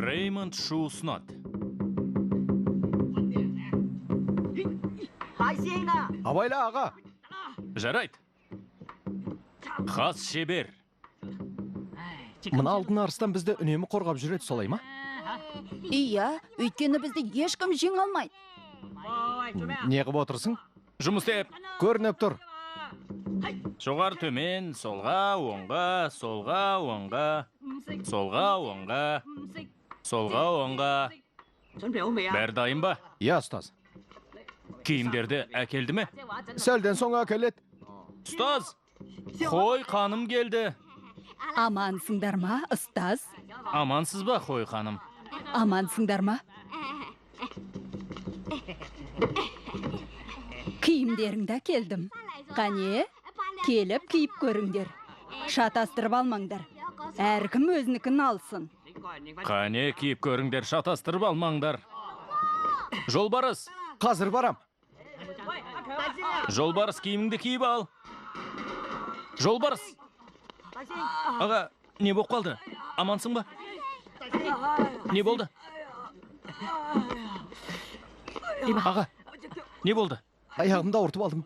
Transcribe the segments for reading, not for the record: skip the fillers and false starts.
Реймонд Шу ұсынады. Абайла аға. Жарайды. Хас шебер. Мына алтын арыстан бізді үнемі қорғап жүреді, солай ма? Иә, өйткені бізді ешкім жеңе алмайды. Не қып отырсың? Жұмыс істеп. Көрініп тұр. Жоғары төмен, солға, оңға, солға, оңға, солға, оңға, солға, оңға. Бәрі дайын ба? Иә, ұстаз. Киімдерді әкелді ме? Сәлден соң әкеледі. Ұстаз, қой қаным келді. Амансыңдар ма, ұстаз? Амансыз ба, қой қаным? Амансыңдар ма? Киімдеріңді келдім. Қане, келіп киіп көріңдер. Шатастырып алмаңдар. Әркім өзінікін алсын. Қане, киіп көріңдер, шатастырып алмаңдар. Жолбарыс, Қазір барам. жолбарыс киіміңді киіп ал. Жолбарыс. Аға, не болып қалды? Амансың ба? Не болды? Аға, не болды? Аяғымда ауыртып алдым.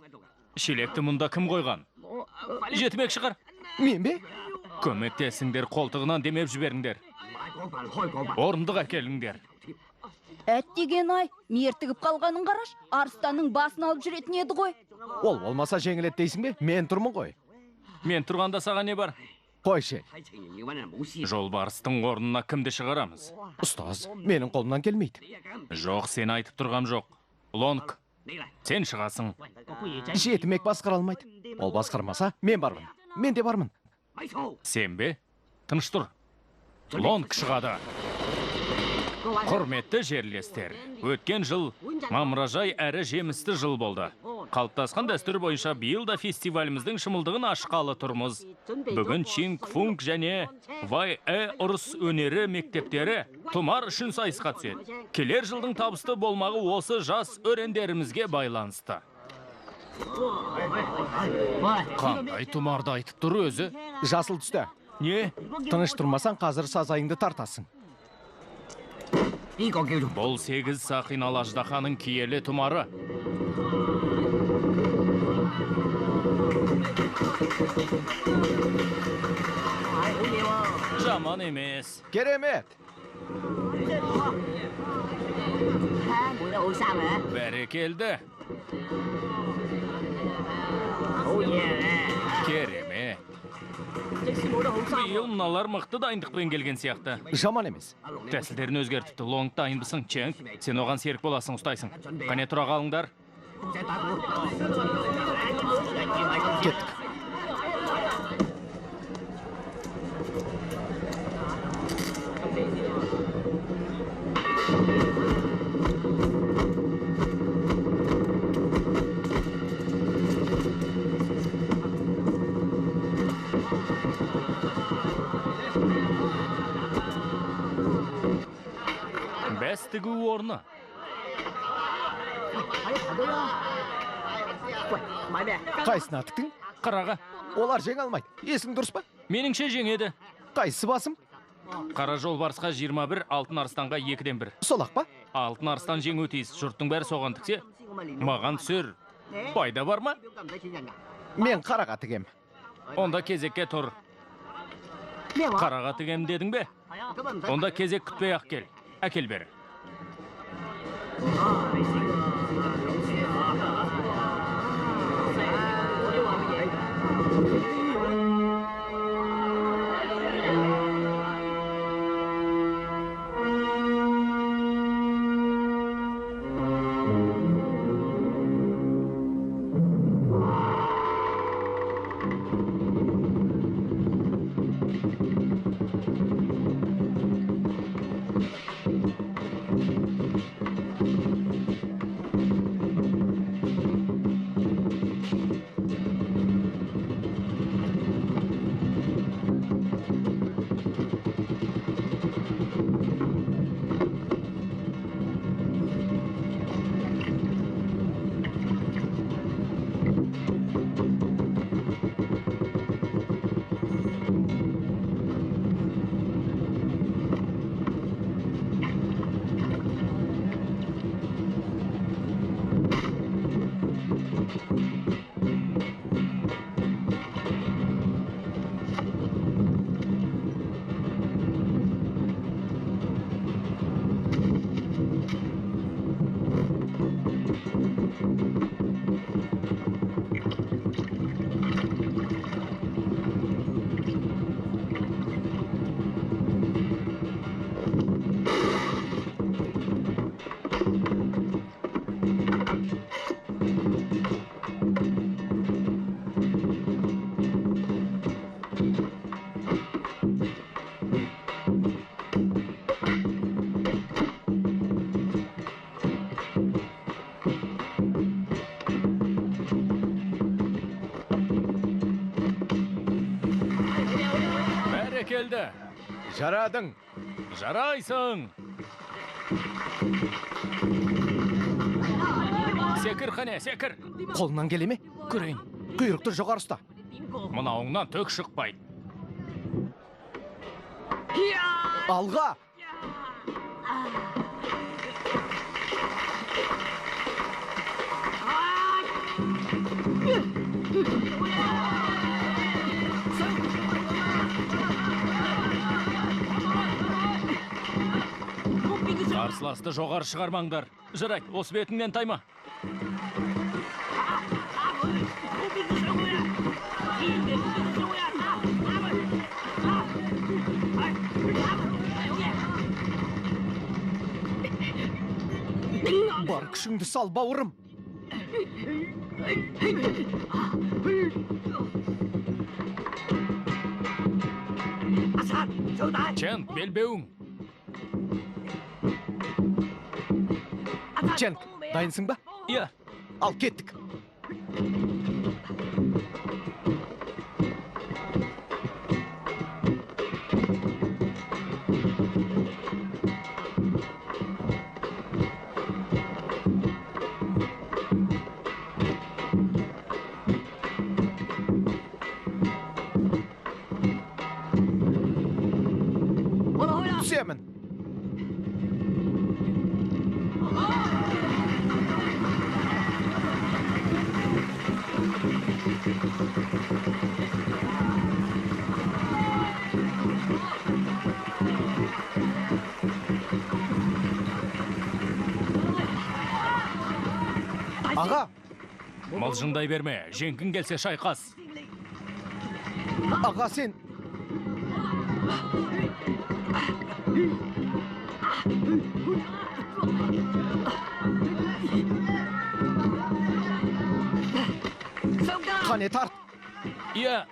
Шелекті мұнда кім қойған? Жетімек шығар. Мен бе? Көмектесіңдер, қолтығынан демеп жіберіңдер. Орындық әкеліңдер. Әт деген ай, мертігіп қалғанын қараш, арыстанның басын алып жүретін еді ғой. Ол болмаса жеңілет дейсің бе? Мен тұрмын ғой. Мен тұрғанда саған не бар? Қойшы. Жолбарыстың орнына кімді шығарамыз? Ұстаз, менің қолымнан келмейді. Жоқ, сен айтып тұрғам жоқ. Лонг, сен шығасың. Жетімек басқара алмайды. Ол басқармаса, мен бармын. Мен де бармын. Сен бе? Тыныш тұр. Лонг шығады. Құрметті жерлестер, өткен жыл мамыражай әрі жемісті жыл болды. Қалыптасқан дәстүр бойынша биыл да фестиваліміздің шымылдығын ашқалы тұрмыз. Бүгін Чинг Фунг және Вай ұрыс өнері мектептері тұмар үшін сайысқа түседі. Келер жылдың табысты болмағы осы жас өрендерімізге байланысты. Қандай тұмарды айтып тұр өзі? Жасыл түсті. Не? Тыныш тұрмасаң, қазір сазайыңды тартасың. Бұл 8 сақиналы аждаханың киелі тұмары. Жаман емес. Керемет. Бәрекелді. Керемет. Биыл мыналар мықты дайындықпен келген сияқты. Жаман емес. Тәсілдерін өзгертіпті. Лонг дайынбысың, Ченг. Сен оған серік боласың, ұстайсың. Қане тұра қалыңдар. Кеттік. Бәс тігу орны. Қайсына тіктің? Қараға. Олар жеңе алмайды. Есің дұрыс па? Меніңше жеңеді. Қайсысы басым? Қара жолбарысқа 21, алтын арыстанға 2-ден 1. Солақ па? Алтын арыстан жеңу тиіс. Жұрттың бәрі соған тіксе, маған түсер. Пайда бар ма? Мен қараға тігем. Онда кезекке тұр. Қараға тігем дедің бе? Онда кезек күтпей ақ кел. Әкел бері. Бәрекелді. Жарадың. Жарайсың. Секір қане, секір. Қолыңнан келе ме? Көрейін. Құйрықты жоғары ұста. Мынауыңнан төк шықпайды. Алға. Қарсыласты жоғары шығармаңдар. Жарайды, осы бетіңнен тайма. Бар күшіңді сал, бауырым. Ченк, белбеуің. Ченк, дайынсың ба? Иә. Ал кеттік. Түсемін. Аға, Мылжыңдай берме, жеңкін келсе шайқас. аға сен. Қане тарт. Иә.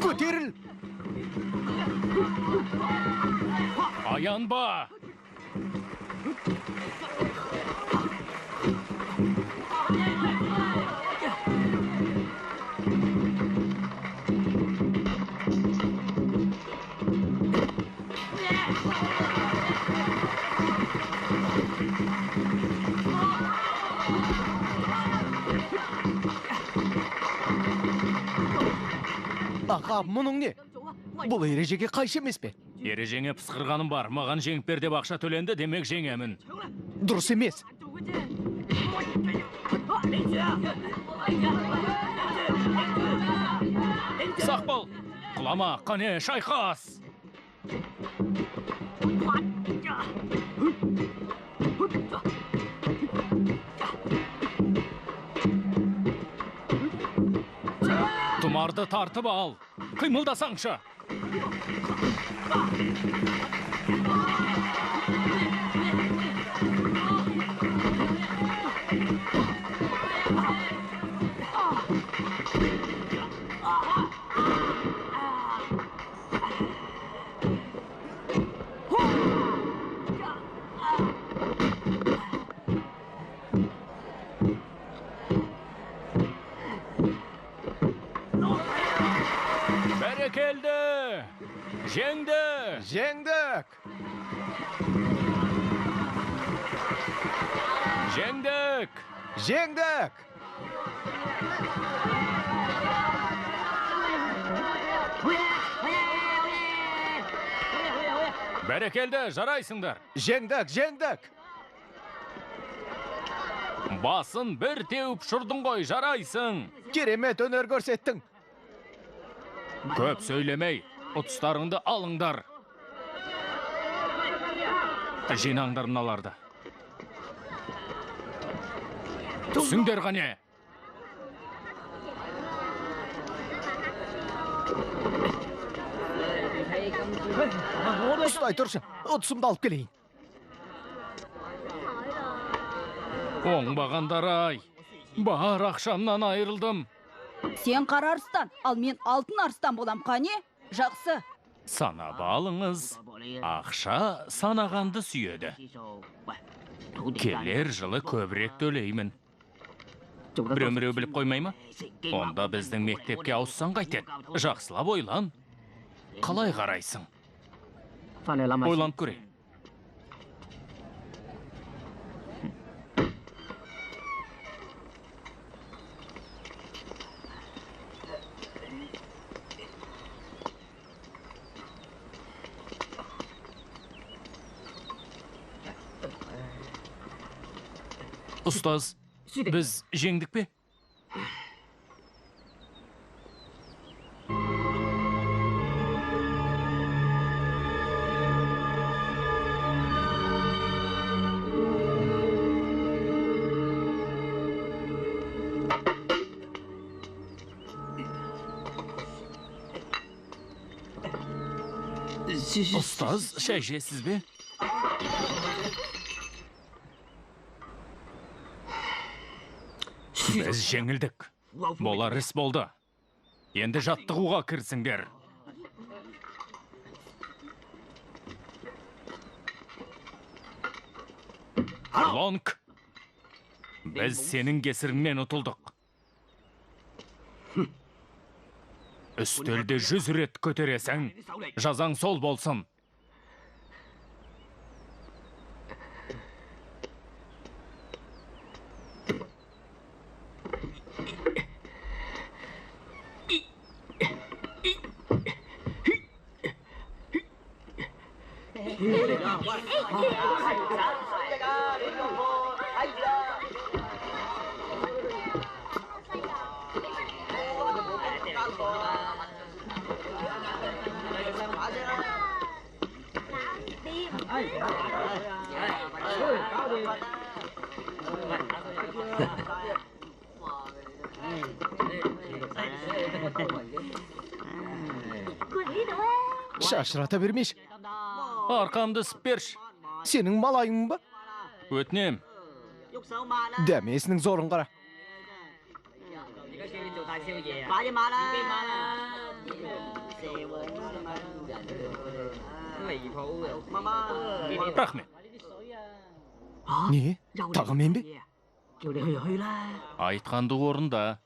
Көтеріл. Аянба. Аға, мұның не? Бұл ережеге қайшы емес пе? Ережеңе пысқырғаным бар. Маған жеңіп бер деп ақша төленді, демек жеңемін. Дұрыс емес. Сақ бол. Құлама, қане, шайқас. Тұмарды тартып ал. Қимылдасаңшы. Бәрекелді! Жеңді! Жеңдік. Жеңдік! Жеңдік. Бәрекелді, жарайсыңдар. Жеңдік, жеңдік. Басын бір теуіп шұрдың ғой, жарайсың. Керемет өнер көрсеттің. Көп сөйлемей, ұтыстарыңды алыңдар. Жинаңдар мыналарды. Түсіңдер қане. Ұстай тұршы, ұтысымды алып келейін. Оңбағандар-ай, бар ақшамнан айырылдым. Сен қара арыстан, ал мен алтын арыстан болам, қане? Жақсы. Санап алыңыз. Ақша санағанды сүйеді. Келер жылы көбірек төлеймін. Біреу біліп қоймай ма? Онда біздің мектепке ауыссаң қайтеді. Жақсылап ойлан. Қалай қарайсың? Ойланып көрейін. Ұстаз, біз жеңдік пе? Ұстаз, шай жесіз бе? Біз жеңілдік. Болар іс болды. Енді жаттығуға кірсіңдер. Лонг, біз сенің кесіріңнен ұтылдық. Үстелде 100 рет көтересің, жазаң сол болсын. Шашырата бермеш. Арқамды сіперш. Сенің малайың ба? Өтінем. Дәмесінің зорын қара. Рахмет. Не? Тағы мен бе? Айтқанды орында.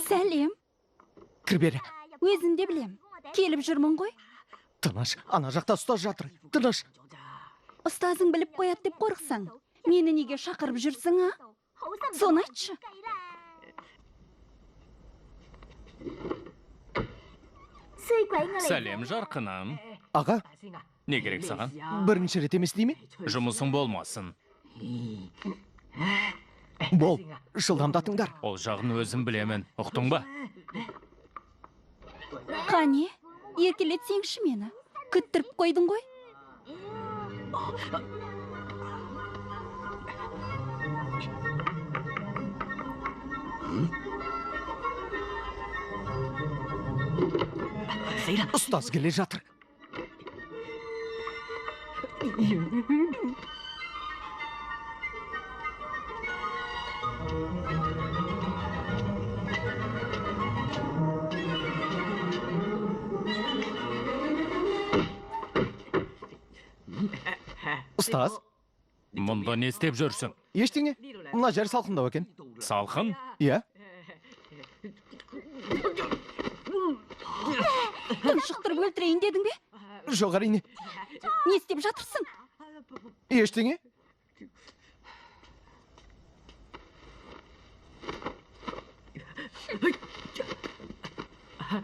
Сәлем. Кір бері. Өзін де білем. Келіп жүрмін ғой. Тыныш, ана жақта ұстаз жатыр. Тыныш. Ұстазың біліп қояды деп қорықсаң, мені неге шақырып жүрсің, а? Соны айтшы. Сәлем, жарқынам. Аға, Не керек саған? бірінші рет емес дей ме? Жұмысың болмасын. Бол, жылдамдатыңдар. Ол жағын өзім білемін. Ұқтың ба? Қане, еркелетсеңші мені. Күттіріп қойдың ғой. Ұстаз келе жатыр. Ұстаз, Мұнда не істеп жүрсің? ештеңе? Мына жер салқындау екен. Салқын? Иә? Тұншықтырып өлтірейін дедің бе? Жоқ, әрине. Не істеп жатырсың? Ештеңе?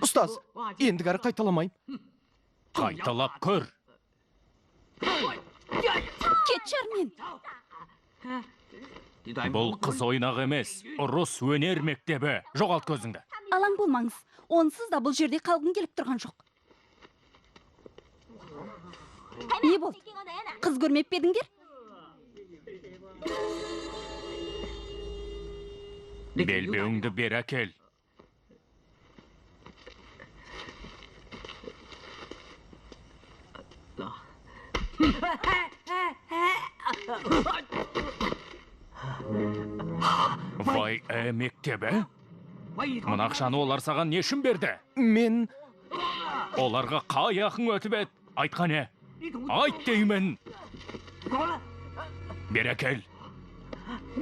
Ұстаз, ендігәрі қайталамайым. Қайталап көр. Кет Шармен. Бұл қыз ойнақ емес, ұрыс өнер мектебі. Жоғалт көзіңді. Алаң болмаңыз. Онсыз да бұл жерде қалғың келіп тұрған жоқ. Не болды? Қыз көрмеп пе едіңдер? Белбеуіңді бер әкел. Вай, мектебі? Мына ақшаны олар саған не үшін берді? Мен... Оларға қай ақың өтіп еді? Айтқане. Айт деймін. Бер әкел.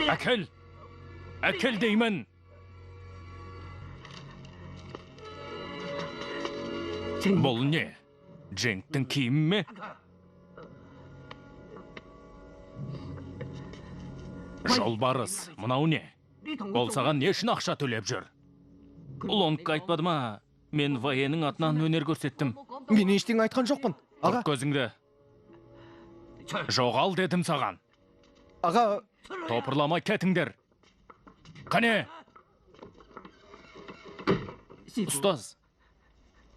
Әкел. Әкел деймін. Бұл не? Дженктің киімі ме? Жолбарыс, мынау не? Ол саған не үшін ақша төлеп жүр? Лонгқа айтпады ма? Мен Ваенің атынан өнер көрсеттім. Мен ештеңе айтқан жоқпын. Аға, Тұр көзіңді. Жоғал дедім саған. аға, Топырламай кетіңдер. Қане? Ұстаз.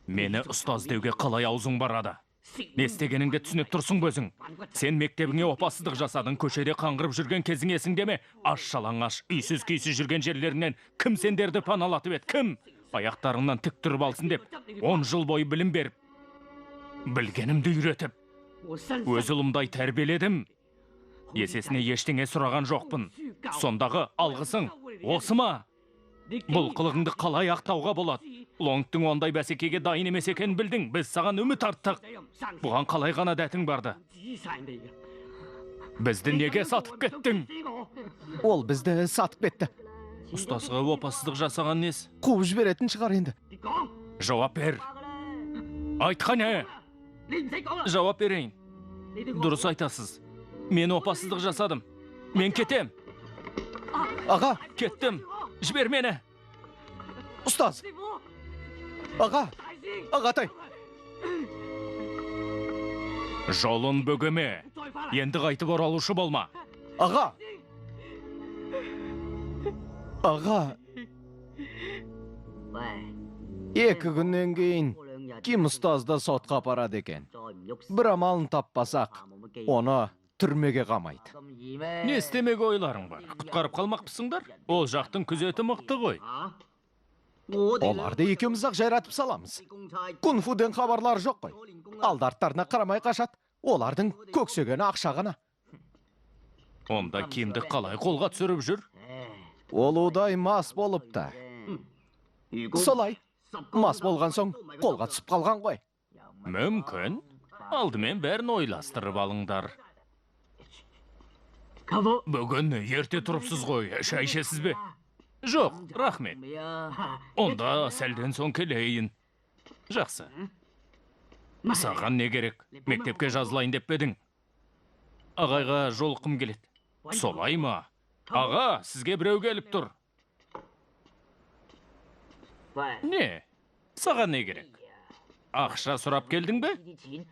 Мені ұстаз деуге қалай аузың барады? Не істегеніңді түсініп тұрсың өзің. Сен мектебіңе опасыздық жасадың, көшеде қаңғырып жүрген кезің есіңде ме? Аш-жалаңаш, үйсіз-күйсіз жүрген жерлерінен кім сендерді паналатып еді? Кім? Аяқтарыңнан тік тұрып алсын деп, 10 жыл бойы білім беріп, білгенімді үйретіп, өз ұлымдай тәрбиеледім. Есесіне ештеңе сұраған жоқпын. Сондағы алғысың осы ма? Бұл қылығыңды қалай ақтауға болады? Лонгтың ондай бәсекеге дайын емес екенін білдің. Біз саған үміт арттық. Бұған қалай ғана дәтің барды? Бізді неге сатып кеттің? ол бізді сатып кетті. Ұстазға опасыздық жасаған нес? Қуып жіберетін шығар енді. Жауап бер. Айтқане. Жауап берейін. Дұрыс айтасыз. Мен опасыздық жасадым. Мен кетем. Аға, Кеттім. Жібер мені. ұстаз. Аға, ағатай. Жолын бөгеме. Енді қайтып оралушы болма. Аға. Аға, 2 күннен кейін Ким ұстазды сотқа апарады екен. Бір амалын таппасақ, оны түрмеге қамайды. Не істемек ойларың бар? Құтқарып қалмақпысыңдар? Ол жақтың күзеті мықты ғой. Оларды екеуміз-ақ жайратып саламыз. Кунфуден хабарлары жоқ қой. Алды-арттарына қарамай қашады. Олардың көксегені ақша ғана. Онда Кимді қалай қолға түсіріп жүр? Ол удай мас болыпты. Солай. Мас болған соң қолға түсіп қалған ғой. Мүмкін. Алдымен бәрін ойластырып алыңдар. Бүгін ерте тұрыпсыз ғой, шай ішесіз бе? Жоқ, рахмет. Онда сәлден соң келейін. Жақсы. Саған не керек? Мектепке жазылайын деп бедің? Ағайға жолыққым келеді. Солай ма? Аға, сізге біреу келіп тұр. Не? Саған не керек? Ақша сұрап келдің бе?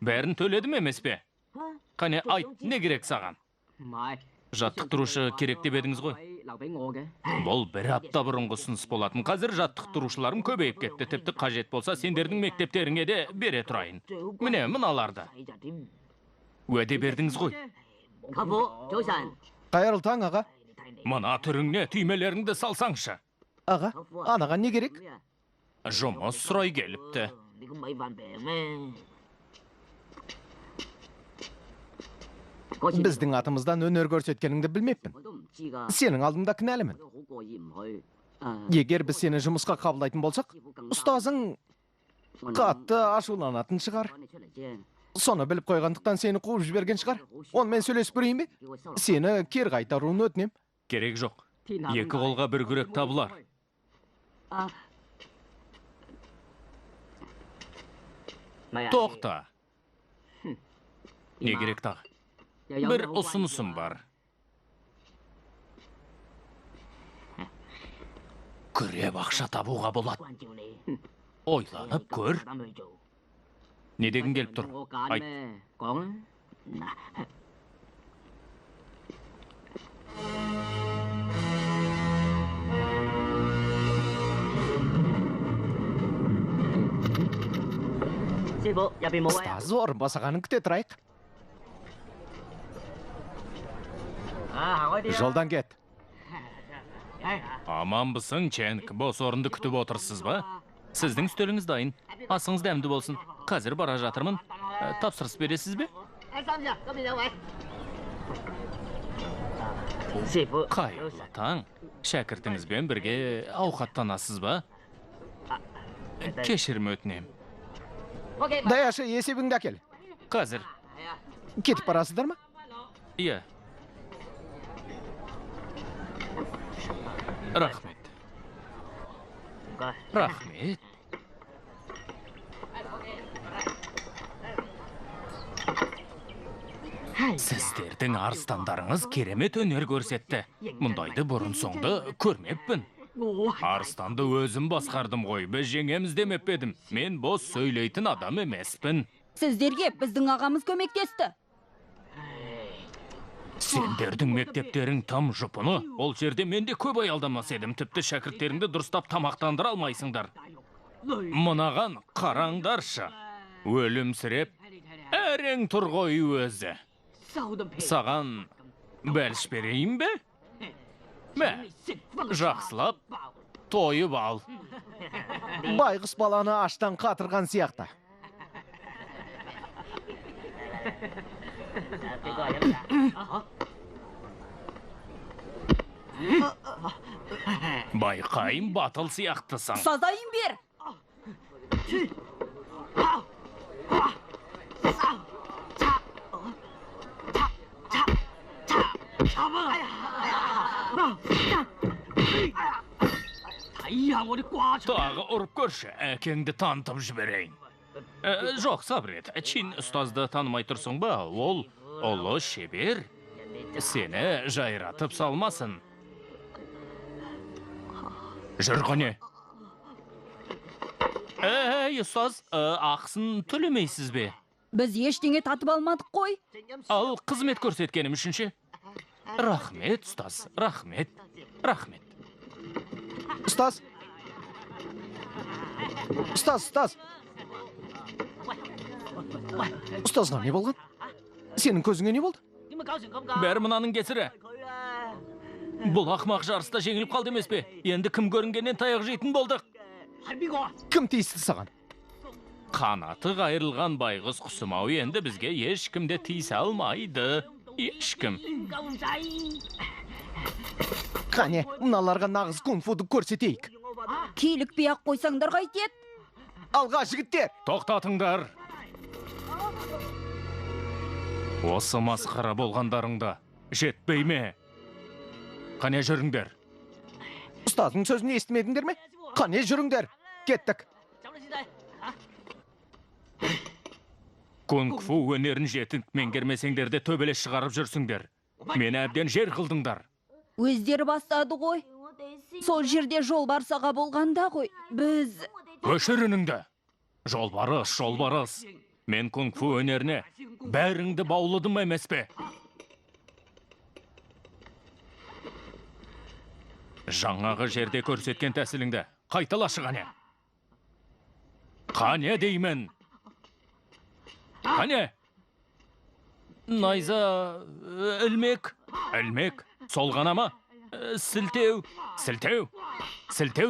Бәрін төледім емес пе? Қане, айт, не керек саған? Жаттықтырушы керек деп едіңіз ғой. Бұл бір апта бұрынғы ұсыныс болатын. Қазір жаттықтырушыларым көбейіп кетті. Тіпті қажет болса, сендердің мектептеріңе де бере тұрайын. Міне, мыналарды. Уәде бердіңіз ғой. Қайырлы таң, аға. Мына түріңне түймелеріңді салсаңшы. Аға, анаға не керек? Жұмыс сұрай келіпті. Біздің атымыздан өнер көрсеткеніңді білмеппін. Сенің алдыңда кінәлімін. Егер біз сені жұмысқа қабылдайтын болсақ, ұстазың қатты ашуланатын шығар. Соны біліп қойғандықтан сені қуып жіберген шығар. Онымен сөйлесіп көрейін бе? Сені кері қайтаруын өтінем. Керек жоқ. 2 қолға бір күрек табылар. Тоқта. Не керек тағы? Бір ұсынысым бар. Күреп ақша табуға болады. Ойланып көр. Не деген келіп тұр? Айт. ұстаз орынбасағанын күте тұрайық. Жолдан кет. Аманбысың, Ченк, бос орынды күтіп отырсыз ба? Сіздің үстеліңіз дайын. Асыңыз дәмді болсын. Қазір бара жатырмын. Тапсырыс бересіз бе? Қайырлы таң. Шәкіртіңізбен бірге ауқаттанасыз ба? Кешірім өтінем. Даяшы, есебіңді әкел. Қазір. Кетіп барасыздар ма? Иә. Рахмет. Рахмет. Сіздердің арыстандарыңыз керемет өнер көрсетті. Мұндайды бұрын соңды көрмеппін. Арыстанды өзім басқардым ғой, біз жеңеміз демеп едім. Мен бос сөйлейтін адам емеспін. Сіздерге біздің ағамыз көмектесті. Сендердің мектептерің там жұпыны. Ол жерде мен де көп аялдамас едім. Тіпті шәкірттеріңді дұрыстап тамақтандыра алмайсыңдар. Мынаған қараңдаршы. Өлімсіреп, әрең тұр ғой өзі. Саған бәліш берейін бе? Мә, жақсылап, тойып ал. Байғұс баланы аштан қатырған сияқты. Байқайым батыл сияқтысың. Сазайын бер! Тағы ұрып көрші, әкеңді танытып жіберейін. Жоқ, сабыр ет. Чин ұстазды танымай тұрсың ба? Ол ұлы шебер. Сені жайратып салмасын. Жүр ғане. Ұстаз, ақысын төлемейсіз бе? Біз ештеңе татып алмадық қой. Ал қызмет көрсеткенім үшінші. Рахмет, ұстаз, рахмет, рахмет. Ұстаз! Ұстаз! Ұстазға не болған? Сенің көзіңе не болды? Бәрі мұнаның кесірі. Бұл ақмақ жарыста жеңіліп қалды емес пе? Енді кім көрінгеннен таяқ жейтін болдық. Кім тиісті саған? Қанаты қайырылған байғыз құсымау енді бізге ешкімде тиісе алмайды. Ешкім. Қане, мыналарға нағыз кунг-фуды көрсетейік. Килікпей ақ қойсаңдар қайтеді? Алға, жігіттер! Тоқтатыңдар. Осы масқара болғандарыңда жетпей ме? Қане жүріңдер. Ұстаздың сөзін естімедіңдер ме? Қане жүріңдер. Кеттік. Кунг-фу өнерін жетік меңгермесеңдер де төбелес шығарып жүрсіңдер. Мені әбден жер қылдыңдар. Өздері бастады ғой. Сол жерде жолбарсаға болғанда ғой. Біз... Өшірініңді. Жолбарыс. Мен кунг-фу өнеріне бәріңді баулыдым емес пе? Жаңағы жерде көрсеткен тәсіліңді қайталашы қане. Қане деймін. Қане. Найза, ілмек. Сол ғана ма? Сілтеу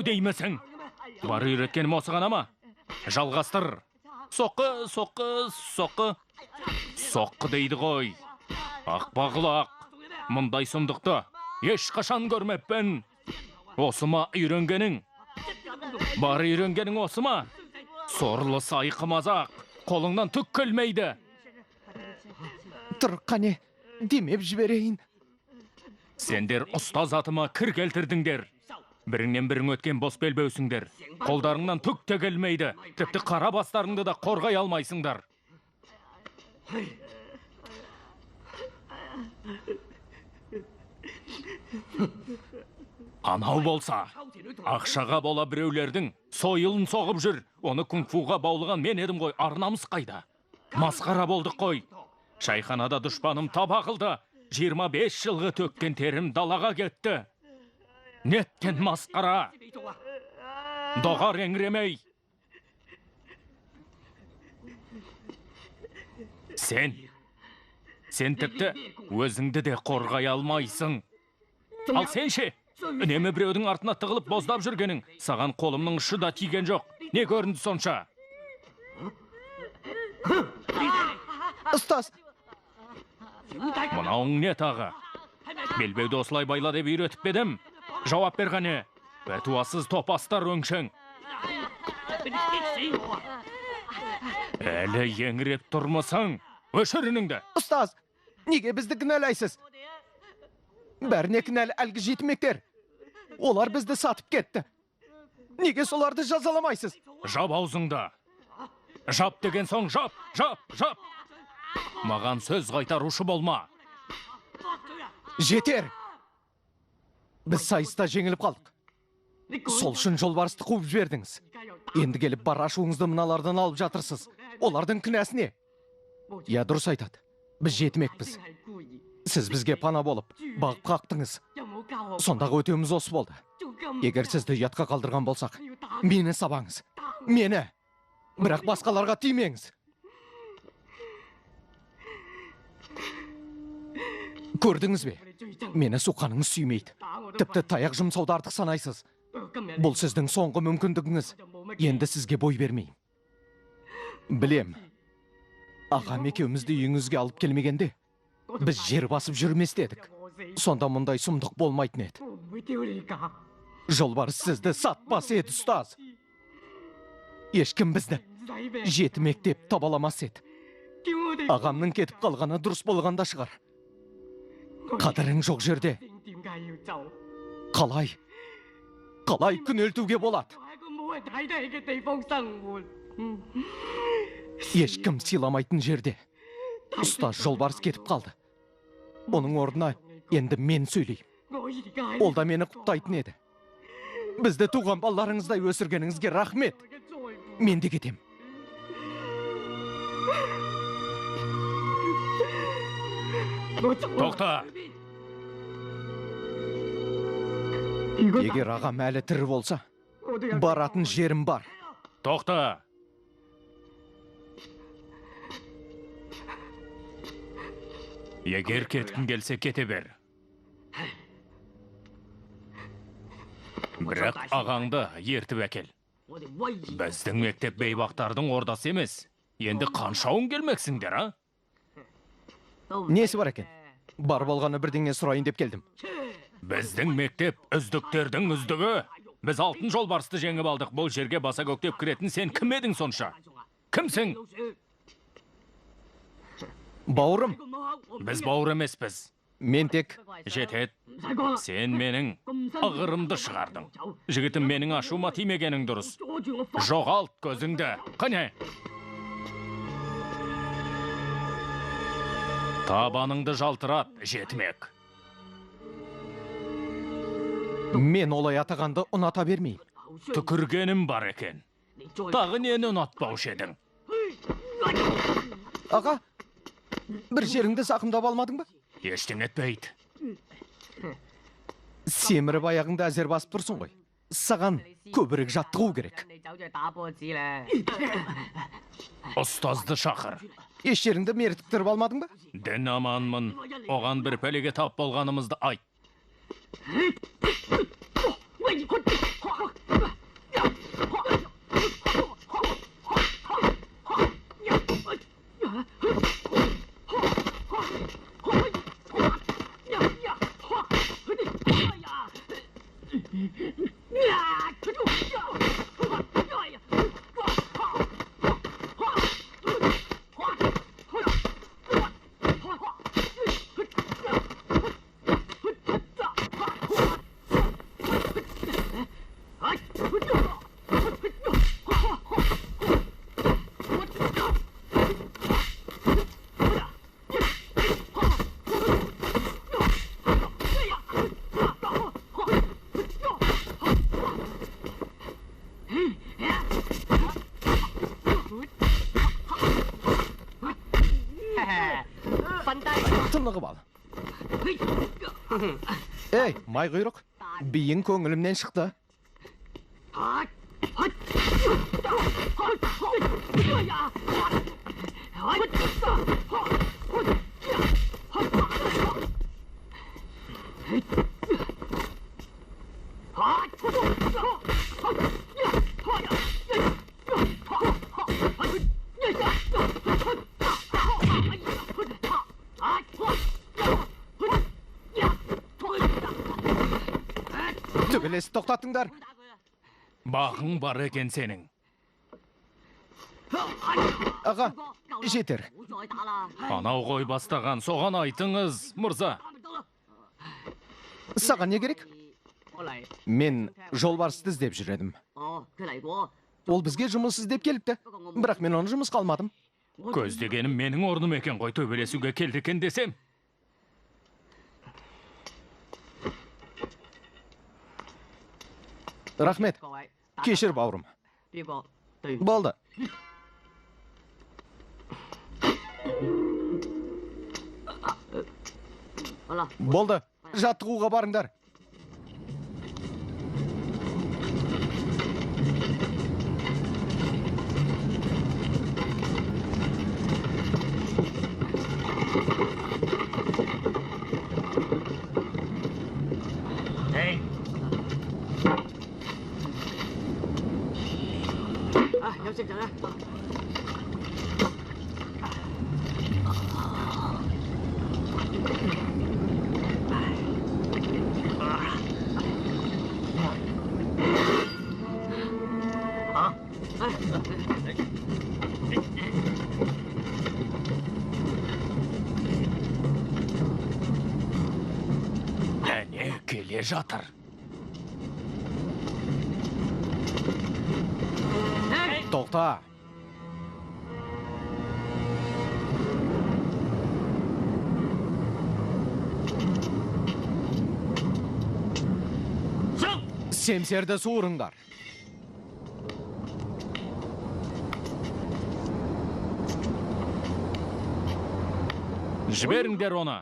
деймісің. Бар үйреткенім осы ғана ма? Жалғастыр. Соққы дейді ғой. Ақпағылақ. Мұндай сұмдықты ешқашан көрмеппін. Осы ма үйренгенің? Бар үйренгенің осы ма? Сорлы сайқы мазақ. Қолыңнан түк келмейді. Тұр, қане, демеп жіберейін. Сендер ұстаз атыма кір келтірдіңдер. Біріңнен бірің өткен бос белбеусіңдер. Қолдарыңнан түк те келмейді. Тіпті қара бастарыңды да қорғай алмайсыңдар. Анау болса, ақшаға бола біреулердің сойылын соғып жүр. Оны кунг-фуға баулыған мен едім ғой, арнамыз қайда? Масқара болдық қой. Шайханада дұшпаным таба қылды. 25 жылғы төккен терім далаға кетті. Неткен масқара. Доғар еңремей. Сен тіпті өзіңді де қорғай алмайсың. Ал сен ше, үнемі біреудің артына тығылып боздап жүргенің, саған қолымның ұшы да тиген жоқ. Не көрінді сонша? Ұстаз, Мынауың не тағы? Белбеуді осылай байла деп үйретіп бедім. Жауап бер қане. Бәтуасыз топастар өңшең. Әлі еңіреп тұрмысың? Өшірініңді. ұстаз, неге бізді кінәлайсыз? Бәріне кінәлі әлгі жетімектер. Олар бізді сатып кетті. Неге соларды жазаламайсыз? Жап аузыңды. Жап деген соң жап. Маған сөз қайтарушы болма. Жетер! Біз сайыста жеңіліп қалдық. Сол үшін жолбарысты қуып жібердіңіз. Енді келіп бар ашуыңызды мыналардан алып жатырсыз. Олардың кінәсі не? Я, дұрыс айтады. Біз жетімекпіз. Сіз бізге пана болып, бағып қақтыңыз. Сондағы өтеуміз осы болды. Егер сізді ұятқа қалдырған болсақ, мені сабаңыз. Мені! Бірақ басқаларға тимеңіз. Көрдіңіз бе? Мені суқаныңыз сүймейді. Тіпті таяқ жұмсауды артық санайсыз. Бұл сіздің соңғы мүмкіндігіңіз. Енді сізге бой бермеймін. Білем. Ағам екеумізді үйіңізге алып келмегенде, біз жер басып жүрмес дедік. Сонда мұндай сұмдық болмайтын еді. Жолбарыс сізді сатпас еді, ұстаз. Ешкім бізді жетімек деп табаламас еді. Ағамның кетіп қалғаны дұрыс болғанда шығар. Қадірің жоқ жерде қалай күнелтуге болады? Ешкім сыйламайтын жерде ұстаз жолбарыс кетіп қалды. Оның орнына енді мен сөйлеймін. Ол да мені құптайтын еді. Бізді туған балаларыңыздай өсіргеніңізге рахмет. Мен де кетем. Тоқта! Егер ағам әлі тірі болса, баратын жерім бар. Тоқта! Егер кеткің келсе кете бер. Бірақ ағаңды ертіп әкел. Біздің мектеп бейбақтардың ордасы емес. Енді қаншауын келмексіңдер, а? Несі бар екен? Бар болғаны бірдеңе сұрайын деп келдім. Біздің мектеп үздіктердің үздігі. Біз алтын жолбарысты жеңіп алдық. Бұл жерге баса көктеп кіретін сен кім едің сонша? Кімсің? Бауырым, Біз бауыр емеспіз. мен тек Жетет. Сен менің ығырымды шығардың. Жігітім, менің ашуыма тимегенің дұрыс. Жоғалт көзіңді. Қане? Табаныңды жалтырат, жетімек. мен олай атағанды ұната бермеймін. Түкіргенім бар екен. Тағы нені ұнатпаушы едің? Аға, бір жеріңді зақымдап алмадың ба? Ештеңе етпейді. Семіріп аяғыңды әзер басып тұрсың ғой. Саған көбірек жаттығу керек. Ұстазды шақыр. Еш жеріңді мертіктіріп алмадың ба? Дін аманмын. Оған бір пәлеге тап болғанымызды айт. Тынығып ал. Ей, май құйрық, биің көңілімнен шықты. Төбелесіп тоқтаттыңдар. Бағың бар екен сенің. Аға, жетер. Анау ғой бастаған, соған айтыңыз, мырза. Саған не керек? Мен жолбарысты іздеп жүредім. Ол бізге жұмыс іздеп келіпті. Бірақ мен оны жұмысқа алмадым. Көздегенім менің орным екен ғой, төбелесуге келді екен десем. Рахмет. Кешір, бауырым. Болды. Болды. Жаттығуға барыңдар. Әне келе жатыр. Тоқта. Семсерді суырыңдар. Жіберіңдер оны.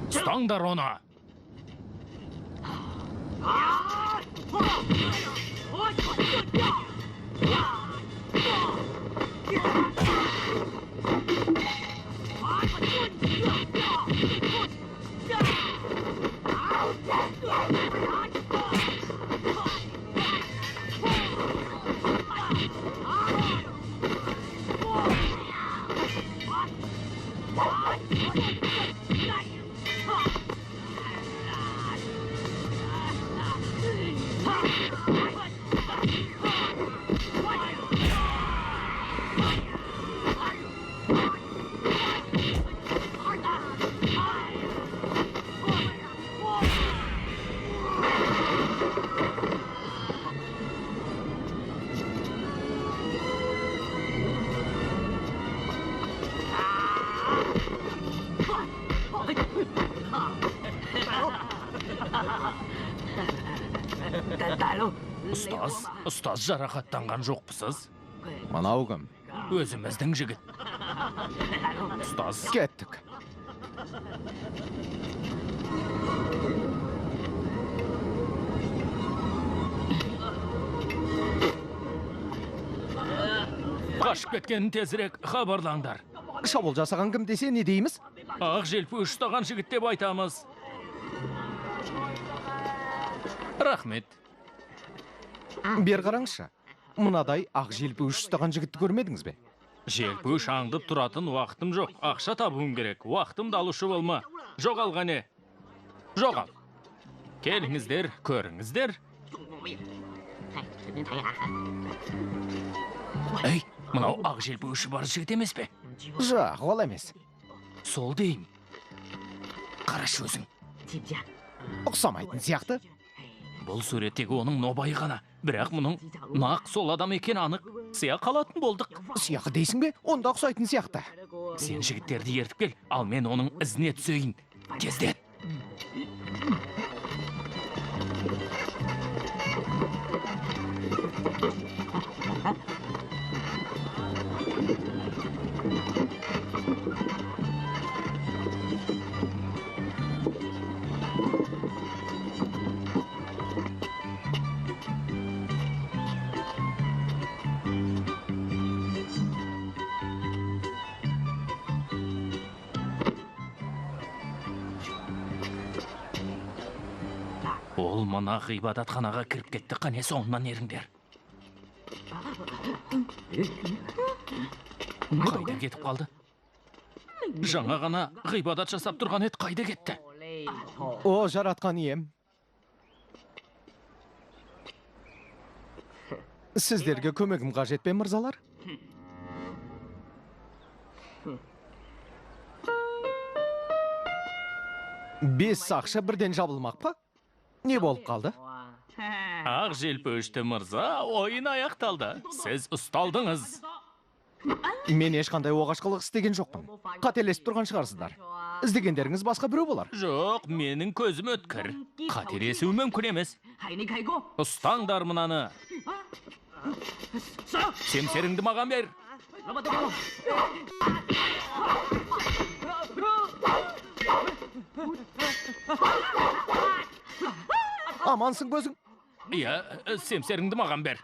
Ұстаңдар оны. Ұстаз жарақаттанған жоқпысыз? Мынау кім? Өзіміздің жігіт. Ұстаз. Кеттік. Қашып кеткенін тезірек хабарлаңдар. Шабуыл жасаған кім десе не дейміз? Ақ желпі ұстаған жігіт деп айтамыз. Рахмет. Бер қараңызшы. Мынадай ақ желпі ұстаған жігітті көрмедіңіз бе? Желпі аңдып тұратын уақытым жоқ. Ақша табуым керек. Уақытымды алушы болма. Жоғалғане. Жоғал. Келіңіздер, көріңіздер. Ей, мынау ақ желпі бар жігіт емес пе? Жоқ, ол емес. Сол дейм. Қарашы өзің. Ұқсамайтын сияқты. Бұл суреттегі оның нобайы ғана. Бірақ мұның нақ сол адам екен анық. Сия қалатын болдық. Сияқы дейсің бе? Онда ұқсайтын сияқты. Сен жігіттерді ертіп кел, ал мен оның ізіне түсейін. Тездет. Ол мына ғибадатханаға кіріп кетті, қане соңынан еріңдер. Қайда кетіп қалды? Жаңа ғана ғибадат жасап тұрған ет қайда кетті? О, жаратқан ием. Сіздерге көмегім қажет пе, мырзалар? Бес сақшы бірден жабылмақ па? Не болып қалды? Ақ желпішті мырза, ойын аяқталды. Сіз ұсталдыңыз. Мен ешқандай оғашқылық істеген жоқпын. Қателесіп тұрған шығарсыздар. Іздегендеріңіз басқа біреу болар. Жоқ, менің көзім өткір. Қателесу мүмкін емес. Ұстаңдар мынаны. Семсеріңді маған бер. Амансың көзің? Иә, семсеріңді маған бер.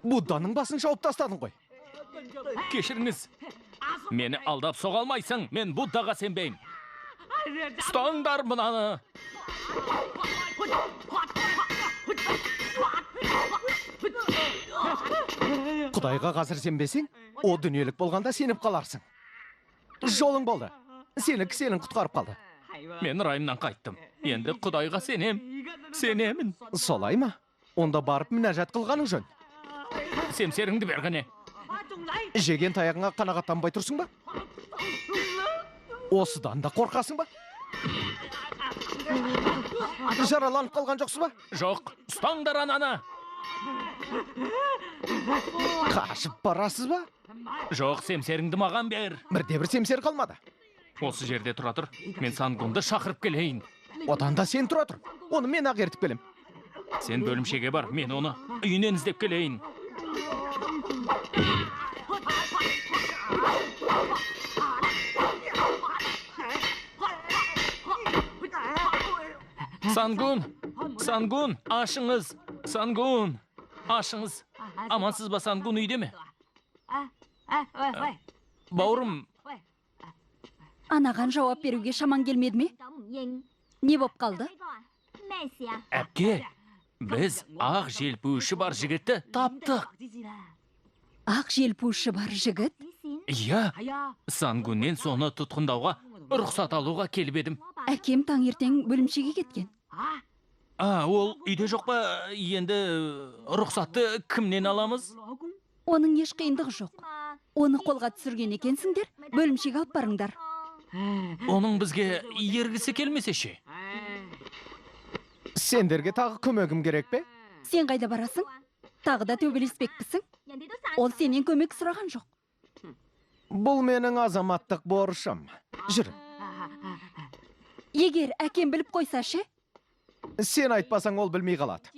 Будданың басын шауып тастадың ғой. Кешіріңіз. Мені алдап соға алмайсың, мен Буддаға сенбеймін. Ұстаңдар мынаны. Құдайға қазір сенбесең, о дүниелік болғанда сеніп қаларсың. Жолың болды. Сенің құтқарып қалды. Мен райымнан қайттым. Енді Құдайға сенемін. Солай ма? Онда барып мінәжат қылғаның жөн. Семсеріңді бергіне. Жеген таяғыңа қанағаттанбай тұрсың ба? Осыдан да қорқасың ба? Жараланып қалған жоқсыз ба? Жоқ, ұстаңдар ананы. Қашып барасыз ба? Жоқ, семсеріңді маған бер. Бірде-бір семсер қалмады. Осы жерде тұра тұр. Мен Сангунды шақырып келейін. Одан да сен тұра тұр. Оны мен ақ ертіп келем. Сен бөлімшеге бар, мен оны үйінен іздеп келейін. Сангун, ашыңыз. Сангун, ашыңыз. Амансыз ба, Сангун үйде ме? Бауырым. Анаған жауап беруге шаман келмеді ме? Не боп қалды? Әпке, біз ақ желпуші бар жігітті таптық. Ақ желпуші бар жігіт? Иә, Сангуннен соны тұтқындауға, рұқсат алуға келіп едім. Әкем таңертең бөлімшеге кеткен. Ол үйде жоқ па? Енді рұқсатты кімнен аламыз? Оның еш қиындығы жоқ. Оны қолға түсірген екенсіңдер, бөлімшеге алып барыңдар. Оның бізге ергісі келмесе ше? Сендерге тағы көмегім керек пе? Сен қайда барасың? Тағы да төбелеспекпісің? Ол сенен көмек сұраған жоқ. Бұл менің азаматтық борышым. Жүр, Егер әкем біліп қойса ше? сен айтпасаң ол білмей қалады.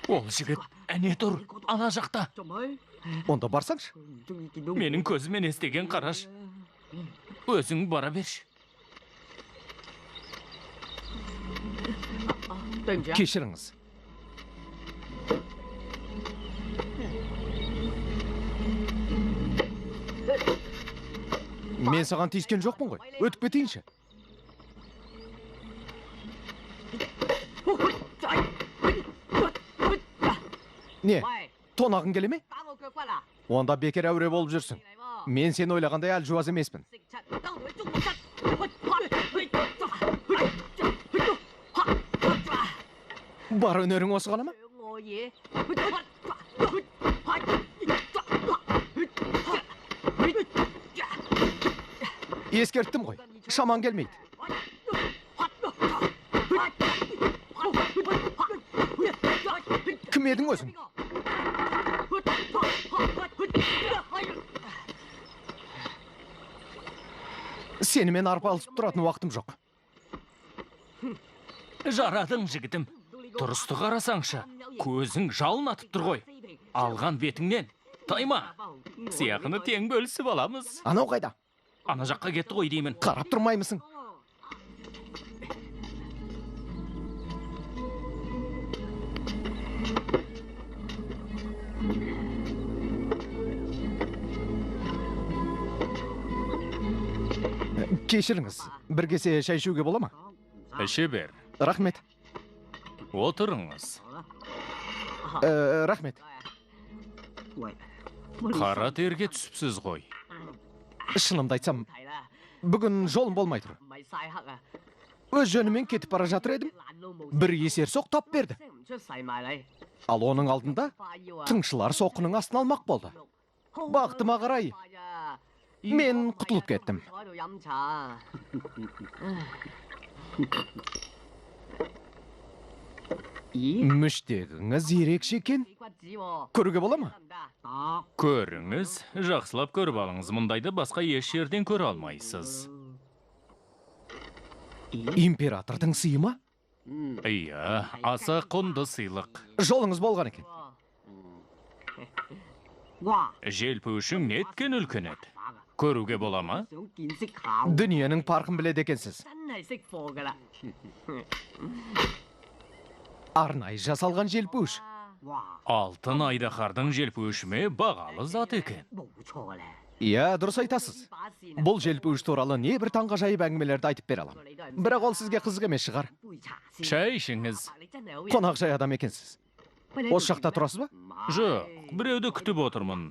Ол жігіт, әне тұр, ана жақта. Онда барсаңшы. Менің көзімен естеген қараш. Өзің бара берші. Кешіріңіз. Мен саған тиіскен жоқпын ғой. Өтіп кетейінші. Не, тонағың келе ме? Онда бекер әуре болып жүрсің. Мен сені ойлағандай әлжуаз емеспін. Бар өнерің осы ғана ма? Ескерттім ғой, шаман келмейді. Кім едің өзің? Сенімен арпалысып тұратын уақытым жоқ. Жарадың, жігітім. Тұрысты қарасаңшы, көзің жалын атып тұр ғой. Алған бетіңнен, тайма. Сияқыны тең бөлісіп аламыз. Анау қайда? Ана жаққа кетті ғой деймін. Қарап тұрмаймысың? Кешіріңіз, бір кесе шай ішуге бола ма? Іше бер. Рахмет. Отырыңыз. Рахмет. Қара терге түсіпсіз ғой. Шынымды айтсам, бүгін жолым болмай тұр. Өз жөнімен кетіп бара жатыр едім. Бір есерсоқ тап берді. Ал оның алдында тыңшылар соққының астын алмақ болды. Бақытыма қарай, мен құтылып кеттім. Мүштегіңіз ерекше екен. Көруге бола ма? Көріңіз, жақсылап көріп алыңыз. Мұндайды басқа еш жерден көре алмайсыз. Императордың сыйы ма? Иә, аса құнды сыйлық. Жолыңыз болған екен. Желпі үшін неткен үлкен еді. Көруге бола ма? Дүниенің парқын біледі екенсіз. Арнай жасалған желпуш. Алтын айдаһардың желпуішіме бағалы зат екен. Иә, дұрыс айтасыз. Бұл желпуш туралы не бір таңғажайып әңгімелерді айтып бере алам. Бірақ ол сізге қызық емес шығар. Шай ішіңіз. Қонақжай адам екенсіз. Осы жақта тұрасыз ба? Жоқ, біреуді күтіп отырмын.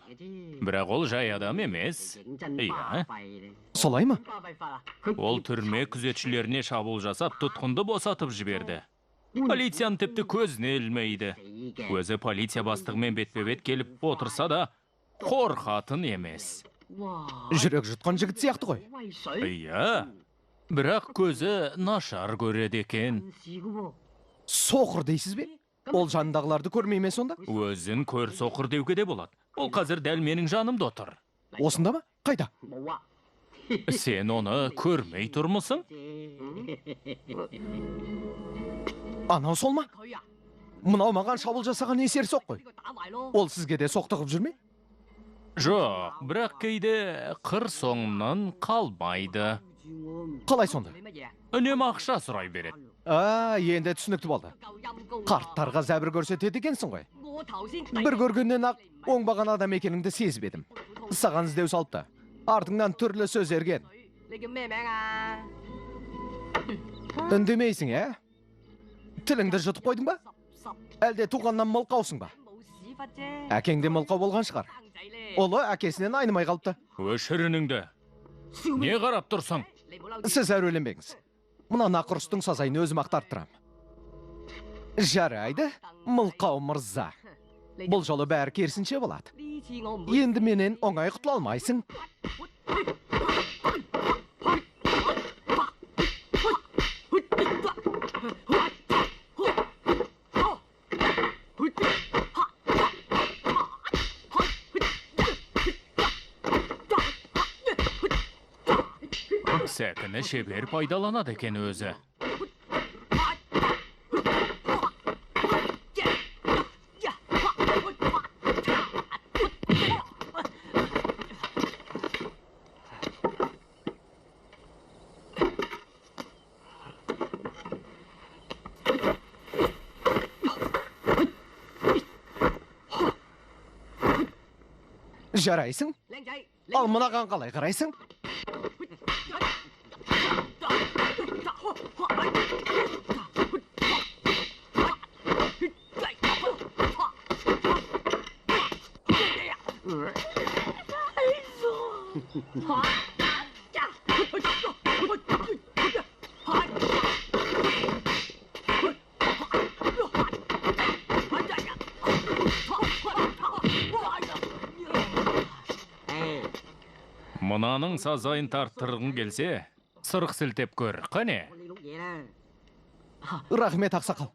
Бірақ ол жай адам емес. Иә, Солай ма? ол түрме күзетшілеріне шабуыл жасап, тұтқынды босатып жіберді. Полицияны тіпті көзіне ілмейді. Өзі полиция бастығымен бетпе-бет келіп отырса да, қорқатын емес. Жүрек жұтқан жігіт сияқты ғой. Иә, бірақ көзі нашар көреді екен. Соқыр дейсіз бе? Ол жанындағыларды көрмей ме сонда? Өзін көр соқыр деуге де болады. Ол қазір дәл менің жанымда отыр. Осында ма? Қайда? Сен оны көрмей тұрмысың? Анау сол ма? Мынау маған шабуыл жасаған есерсоқ қой. Ол сізге де соқтығып жүрме? Жоқ, бірақ кейде қыр соңынан қалмайды. Қалай сонда? Үнемі ақша сұрай береді. Енді түсінікті болды. Қарттарға зәбір көрсетеді екенсің ғой. Бір көргеннен ақ оңбаған адам екеніңді сезіп едім. Саған іздеу салыпты. Артыңнан түрлі сөз ерген. Үндемейсің, ә? Тіліңді жұтып қойдың ба? Әлде туғаннан мылқаусың ба? Әкеңде мылқау болған шығар. Олы әкесінен айнымай қалыпты. Өшірініңді. Не қарап тұрсың? Сіз әуреленбеңіз. Мына нақұрыстың сазайын өзім ақтарттырам. Жарайды, мылқау мырза. Бұл жолы бәрі керісінше болады. Енді менен оңай құтыла алмайсың. Сәкіні шебер пайдаланады екен өзі. Жарайсың? Ал мынаған қалай қарайсың? Мұнаның сазайын тарттырғың келсе, сырық сілтеп көр, қане? Рахмет, ақсақал.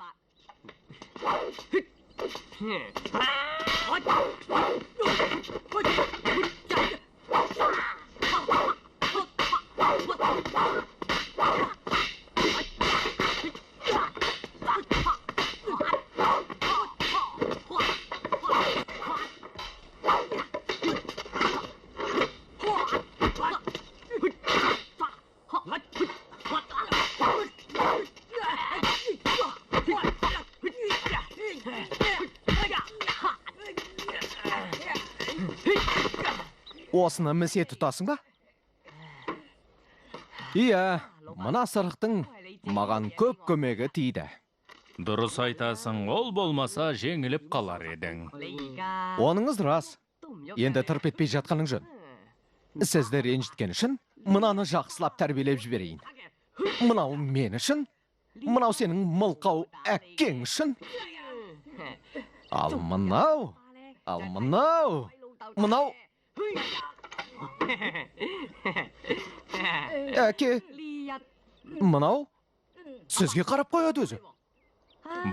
Осыны місе тұтасың ба? Иә, мына сырықтың маған көп көмегі тиді. Дұрыс айтасың, ол болмаса жеңіліп қалар едің. Оныңыз рас. Енді тырп етпей жатқаның жөн. Сізді ренжіткен үшін мынаны жақсылап тәрбиелеп жіберейін. Мынау мен үшін, мынау сенің мылқау әкең үшін. Ал мынау, мынау. Әке, мынау сізге қарап қояды өзі.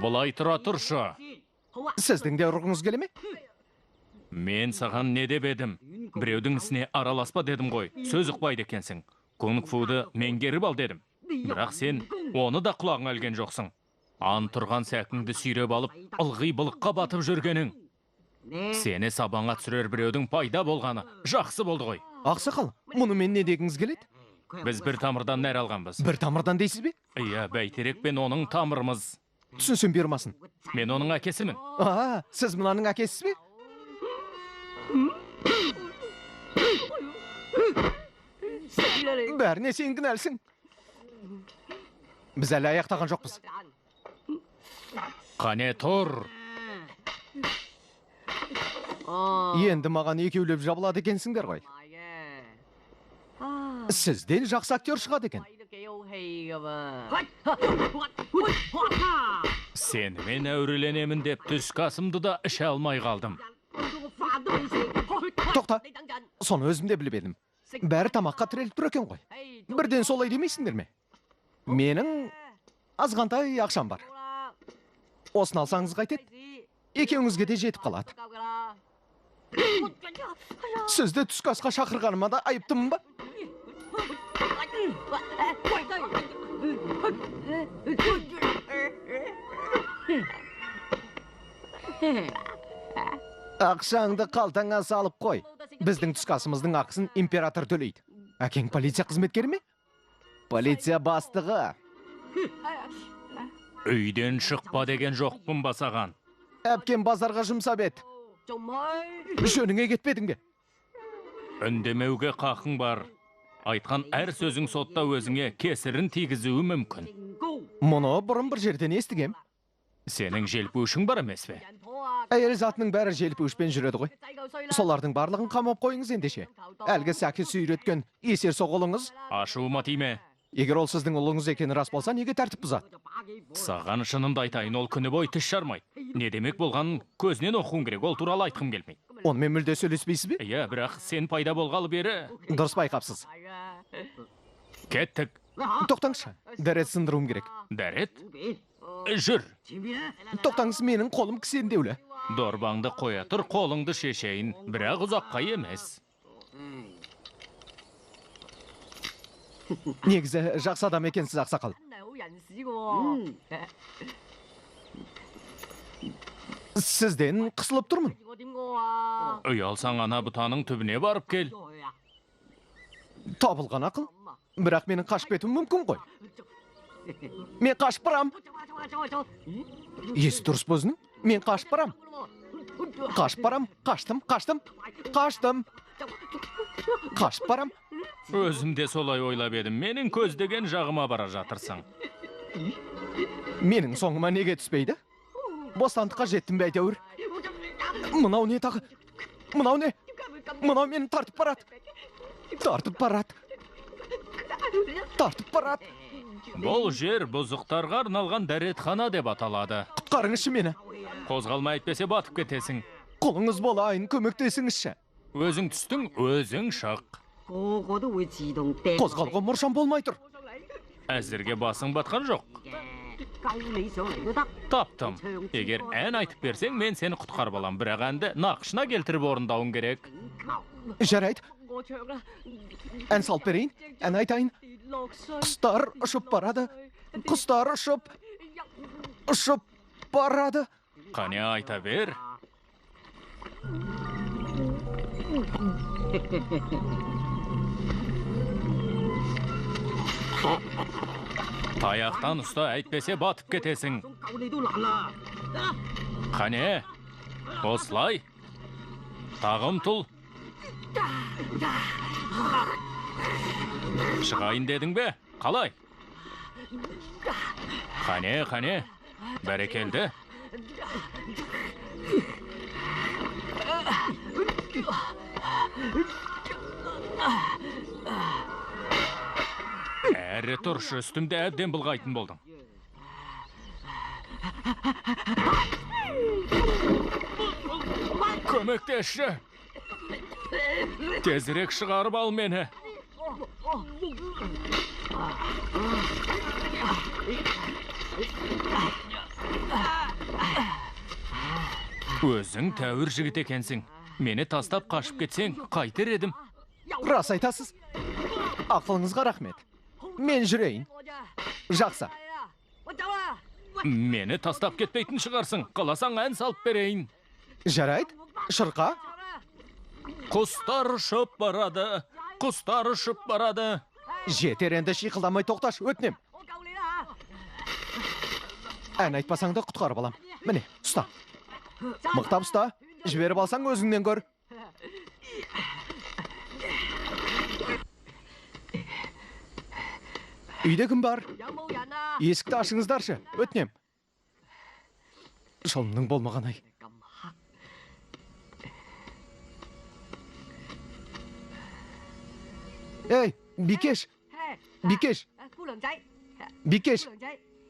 Бұлай тұра тұршы. Сіздің де ұрғыңыз келе ме? Мен саған не деп едім? Біреудің ісіне араласпа дедім ғой. Сөз ұқпайды екенсің. Кунг-фуды меңгеріп ал дедім. Бірақ сен оны да құлағың әлген жоқсың. Ан тұрған сәкіңді сүйреп алып, ылғи былыққа батып жүргенің. Сені сабанға түсірер біреудің пайда болғаны жақсы болды ғой. Ақсақал, мұнымен не дегіңіз келеді? Біз бір тамырдан нәр алғанбыз. Бір тамырдан дейсіз бе? Иә, Бәйтерек пен оның тамырымыз. Түсінсем бермасын. Мен оның әкесімін. Сіз мынаның әкесіз бе? Бәріне сен кінәлісің. Біз әлі аяқтаған жоқпыз. Қане тұр. Енді маған екеулеп жабылады екенсіңдер ғой. Сізден жақсы актер шығады екен. Сенімен әуреленемін деп түскі асымды да іше алмай қалдым. Тоқта, соны өзім де біліп едім. Бәрі тамаққа тіреліп тұр екен ғой. Бірден солай демейсіңдер ме? Менің азғантай ақшам бар. Осын алсаңыз қайтеді, екеуіңізге де жетіп қалады. Сізді түскі асқа шақырғаныма да айыптымын ба? Ақшаңды қалтаңа салып қой. Біздің түскі асымыздың ақысын император төлейді. Әкең полиция қызметкері ме? Полиция бастығы. Үйден шықпа деген жоқпын ба саған? Әпкем базарға жұмсап еді. Жөніңе кетпедің бе? Үндемеуге қақың бар. Айтқан әр сөзің сотта өзіңе кесірін тигізуі мүмкін. Мұны бұрын бір жерден естігем. Сенің желпуішің бар емес пе? Әйел затының бәрі желпуішпен жүреді ғой. Солардың барлығын қамап қойыңыз ендеше. Әлгі сәке сүйреткен есер соғылыңыз. Ашуыма тиме. Егер ол сіздің ұлыңыз екені рас болса, неге тәртіп бұзады? Саған шынымды айтайын, ол күні бойы тіс жармайды. Не демек болғанын көзінен оқуың керек, ол туралы айтқым келмейді. Онымен мүлде сөйлеспейсіз бе? Иә, бірақ сен пайда болғалы бері. Дұрыс байқапсыз. Кеттік. Тоқтаңызшы, дәрет сындыруым керек. Дәрет? Жүр. Тоқтаңыз, менің қолым кісендеулі. Дорбаңды қоя тұр, қолыңды шешейін, бірақ ұзаққа емес. Негізі жақсы адам екенсіз, ақсақал. Сізден қысылып тұрмын. Ұялсаң ана бұтаның түбіне барып кел. Табылған ақыл. Бірақ менің қашып кетуім мүмкін ғой. Мен қашып барам. Есі дұрыс бозының. Мен қашып барам. Қашып барам. Қаштым. Қашып барам. Өзім де солай ойлап едім. Менің көздеген жағыма бара жатырсың. Менің соңыма неге түспейді? Бостандыққа жеттім бе әйтеуір. Мынау не тағы? Мынау не? Мынау мені тартып барады. Бұл жер бұзықтарға арналған дәретхана деп аталады. Құтқарыңызшы мені. Қозғалмай әйтпесе батып кетесің. Қолыңыз болайын, көмектесіңізші. Өзің түстің, өзің шық. Қозғалға мұршам болмай тұр. Әзірге басың батқан жоқ. Таптым. Егер ән айтып берсең, мен сені құтқарып алам. Бірақ әнді нақышына келтіріп орындауың керек. Жарайды. Ән салып берейін, ән айтайын. Құстар ұшып барады. Құстар ұшып барады. Қане айта бер. Таяқтан ұста, әйтпесе батып кетесің. Қане, осылай. Тағым тұл. Шығайын дедің бе? Қалай? Қане, бәрекелді. Әрі тұршы, үстімде әбден бұлғайтын болдың. Көмектесші. Тезірек шығарып ал мені. Өзің тәуір жігіт екенсің. Мені тастап қашып кетсең, қайтер едім. Рас айтасыз. Ақылыңызға рахмет. Мен жүрейін. Жақсы. Мені тастап кетпейтін шығарсың. Қаласаң ән салып берейін. Жарайды. Шырқа. Құстар ұшып барады. Құстар ұшып барады. Жетер енді, шиқылдамай тоқташ, өтінем. Ән айтпасаң да құтқарып алам. Міне, ұста. Мықтап ұста. Жіберіп алсаң өзіңнен көр. Үйде кім бар? Есікті ашыңыздаршы, өтінем. Жолымның болмаған ай. Ей, Бикеш!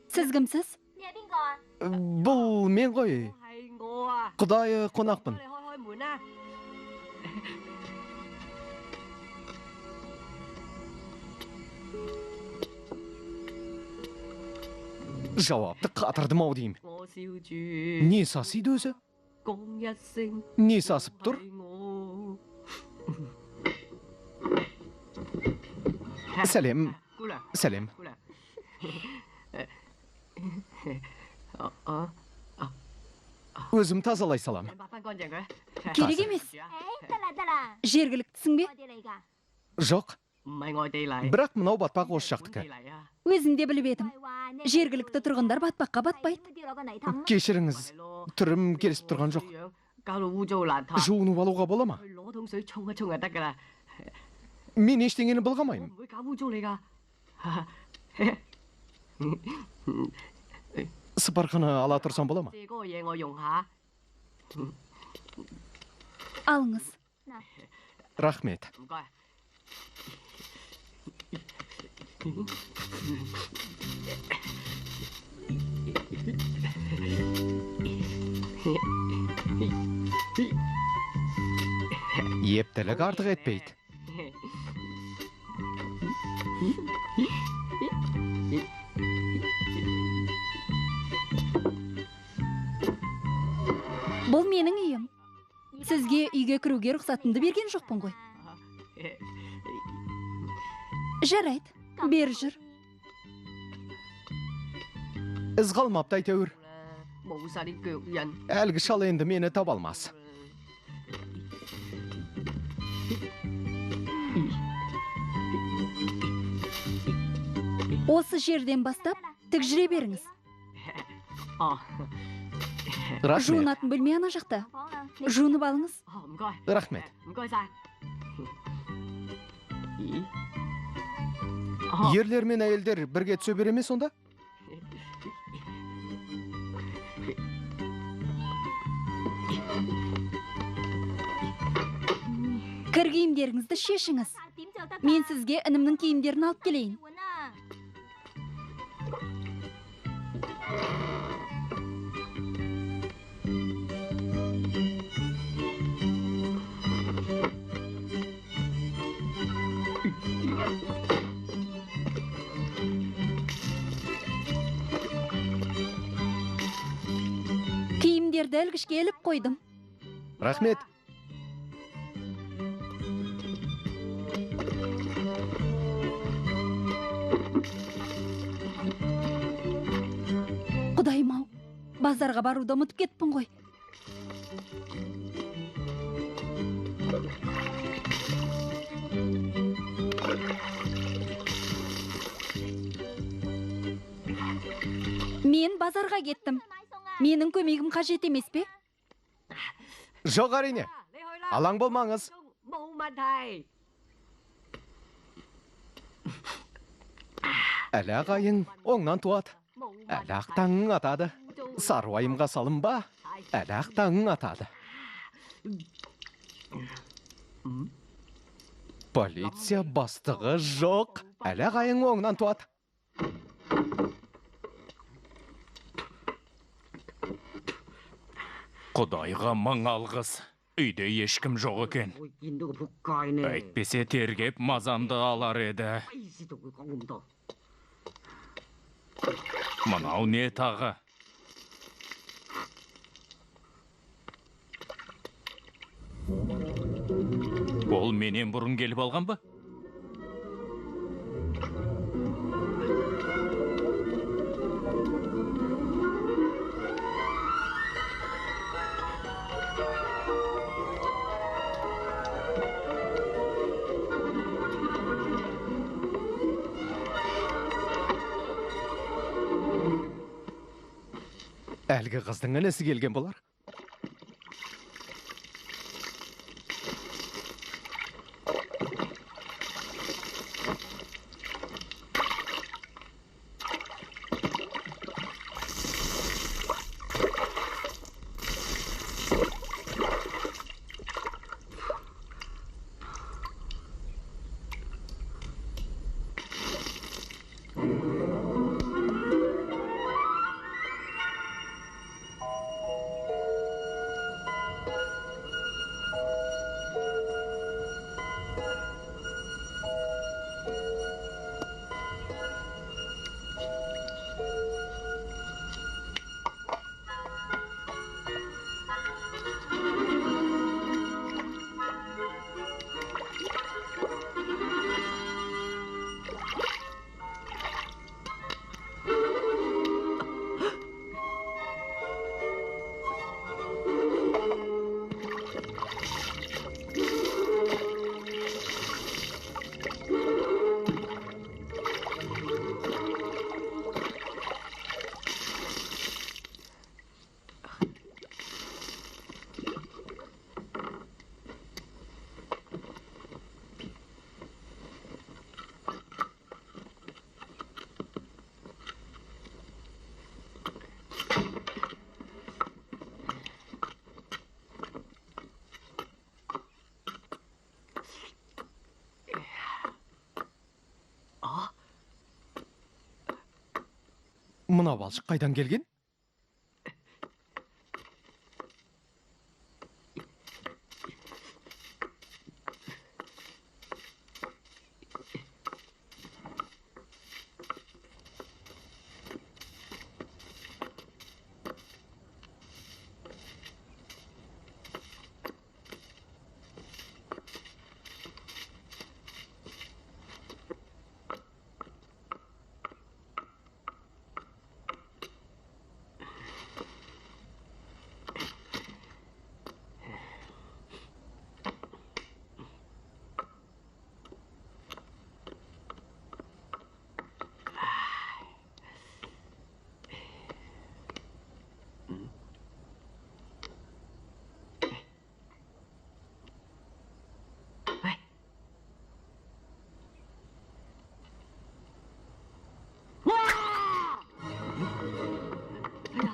Сіз кімсіз? Бұл мен ғой. Құдайы қонақпын. Жауапты қатырдым ау деймін. Не сасиды өзі? Не сасып тұр? Сәлем. Өзім тазалай салам. Керек емес. Жергіліктісің бе? Жоқ. Бірақ мынау батпақ осы жақтікі. Өзім де біліп едім. Жергілікті тұрғындар батпаққа батпайды. Кешіріңіз, түрім келісіп тұрған жоқ. Жуынып алуға бола ма? Мен ештеңені былғамаймын. Сыпырғыны ала тұрсам бола ма? 借嗰個嘢我用下。 Алыңыз. Рахмет. 唔該。 Ептілік артық етпейді. Бұл менің үйім. Сізге үйге кіруге рұқсатымды берген жоқпын ғой. Жарайды, бер жүр. Із қалмапты әйтеуір. 冇晒啲腳印。 Әлгі шал енді мені таба алмас. Осы жерден бастап тік жүре беріңіз. 哦， Рахмет. Жуынатын бөлме ана жақта. Жуынып алыңыз. 唔該， Рахмет. 唔該晒。咦？哦， Ерлер мен әйелдер бірге түсе бере ме сонда? Кір киімдеріңізді шешіңіз. Мен сізге інімнің киімдерін алып келейін. Киімдерді ілгішке іліп қойдым. Рахмет. Құдайым-ау, базарға баруды ұмытып кетпін ғой. Мен базарға кеттім. Менің көмегім қажет емес пе? Жоқ әрине. 你去啦。 Алаң болмаңыз. 冇問題。 Әлі ағайың оңнан туады. 冇問 Әлі ақ таңың атады. Саруайымға салынба. Әлі ақ таңың атады. Полиция бастығы жоқ. Әлі ағайың оңнан туады. Құдайға мың алғыс. Үйде ешкім жоқ екен. 會見到個仆街呢。 Әйтпесе тергеп мазамды алар еді. 費事同佢講咁多。 Мынау не тағы? Ол менен бұрын келіп алған ба? Әлгі қыздың інісі келген болар. Мына балшық қайдан келген?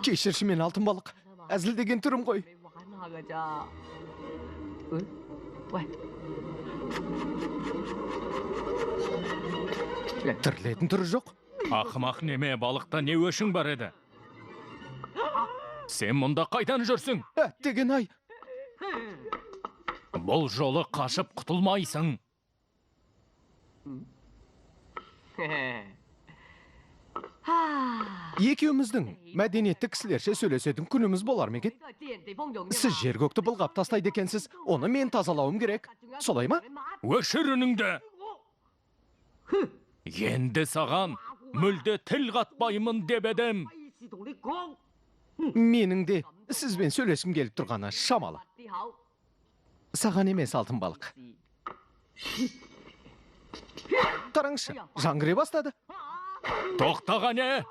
Кешірші мен алтын балық. Әзілдеген түрім ғой. Тірлетін түрі жоқ. Ақымақ неме, балықта не өшің бар еді? Сен мұнда қайдан жүрсің? Әттеген ай. Бұл жолы қашып құтылмайсың. Екеуміздің мәдениетті кісілерше сөйлесетін күніміз болар ма екен? Сіз жер көкті былғап тастайды екенсіз, оны мен тазалауым керек. Солай ма? Өшір үніңді. Енді саған мүлде тіл қатпаймын деп едім. Менің де сізбен сөйлесім келіп тұрғаны шамалы. Саған емес, алтын балық. Қараңызшы, жаңғыре бастады. Тоқтаға не?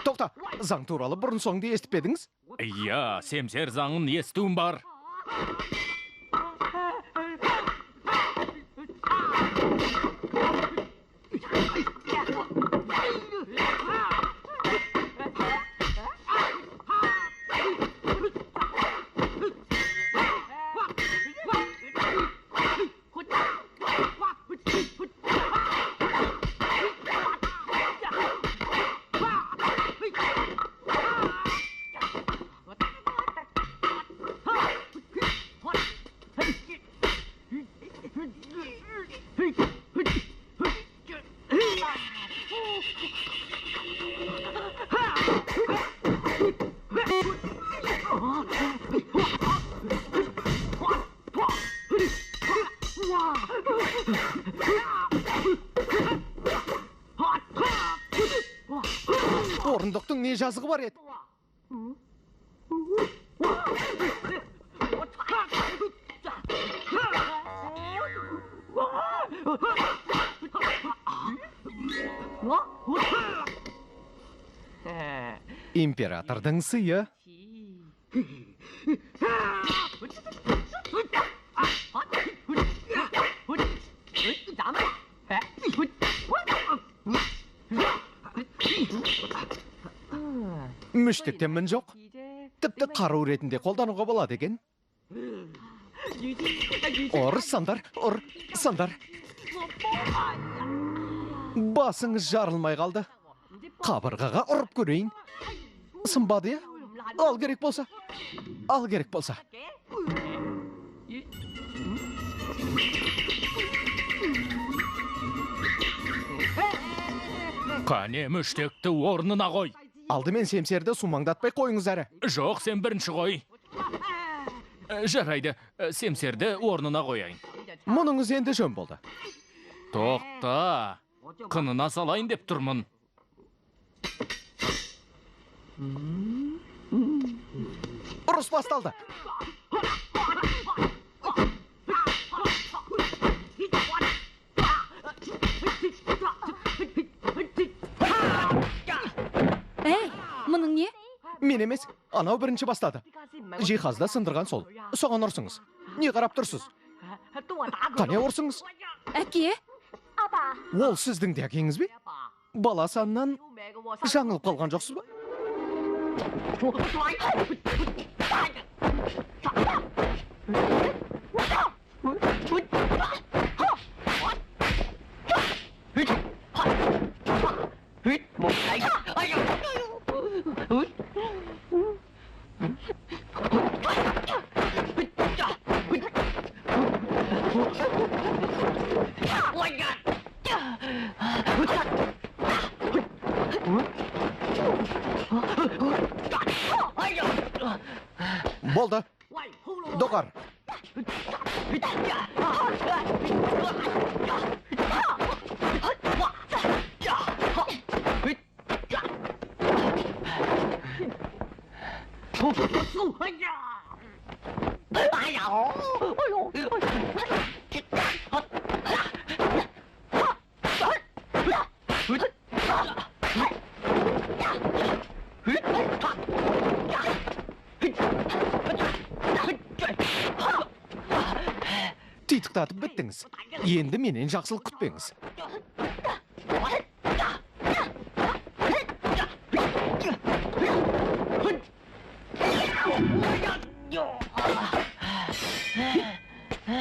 Тоқта, заң туралы бұрын соңды естіп едіңіз? Иә, семсер заңын естуім бар. Орындықтың не жазығы бар еді? Императордың сыйы. Мүштіктен мін жоқ. Тіпті қару ретінде қолдануға болады екен. Ұр, сандар, ұр, сандар. Басыңыз жарылмай қалды. Қабырғаға ұрып көрейін. Сынбады я? Ал керек болса. Ал керек болса. Қане мүштекті орнына қой. Алдымен семсерді сумаңдатпай қойыңыз әрі. Жоқ, сен бірінші қой. Жарайды, семсерді орнына қояйын. Мұныңыз енді жөн болды. Тоқта, қынына салайын деп тұрмын. Ұрыс басталды. Мұның не? Мен емес, анау бірінші бастады. Жиһазда сындырған сол. Соған ұрсыңыз. Не қарап тұрсыз? Қане ұрсыңыз? Әке? Ол сіздің де әкеңіз бе? Бала санынан жаңылып қалған жоқсыз ба? Болды. Доғар. Титықтатып біттіңіз. Енді менен жақсылық күтпеңіз.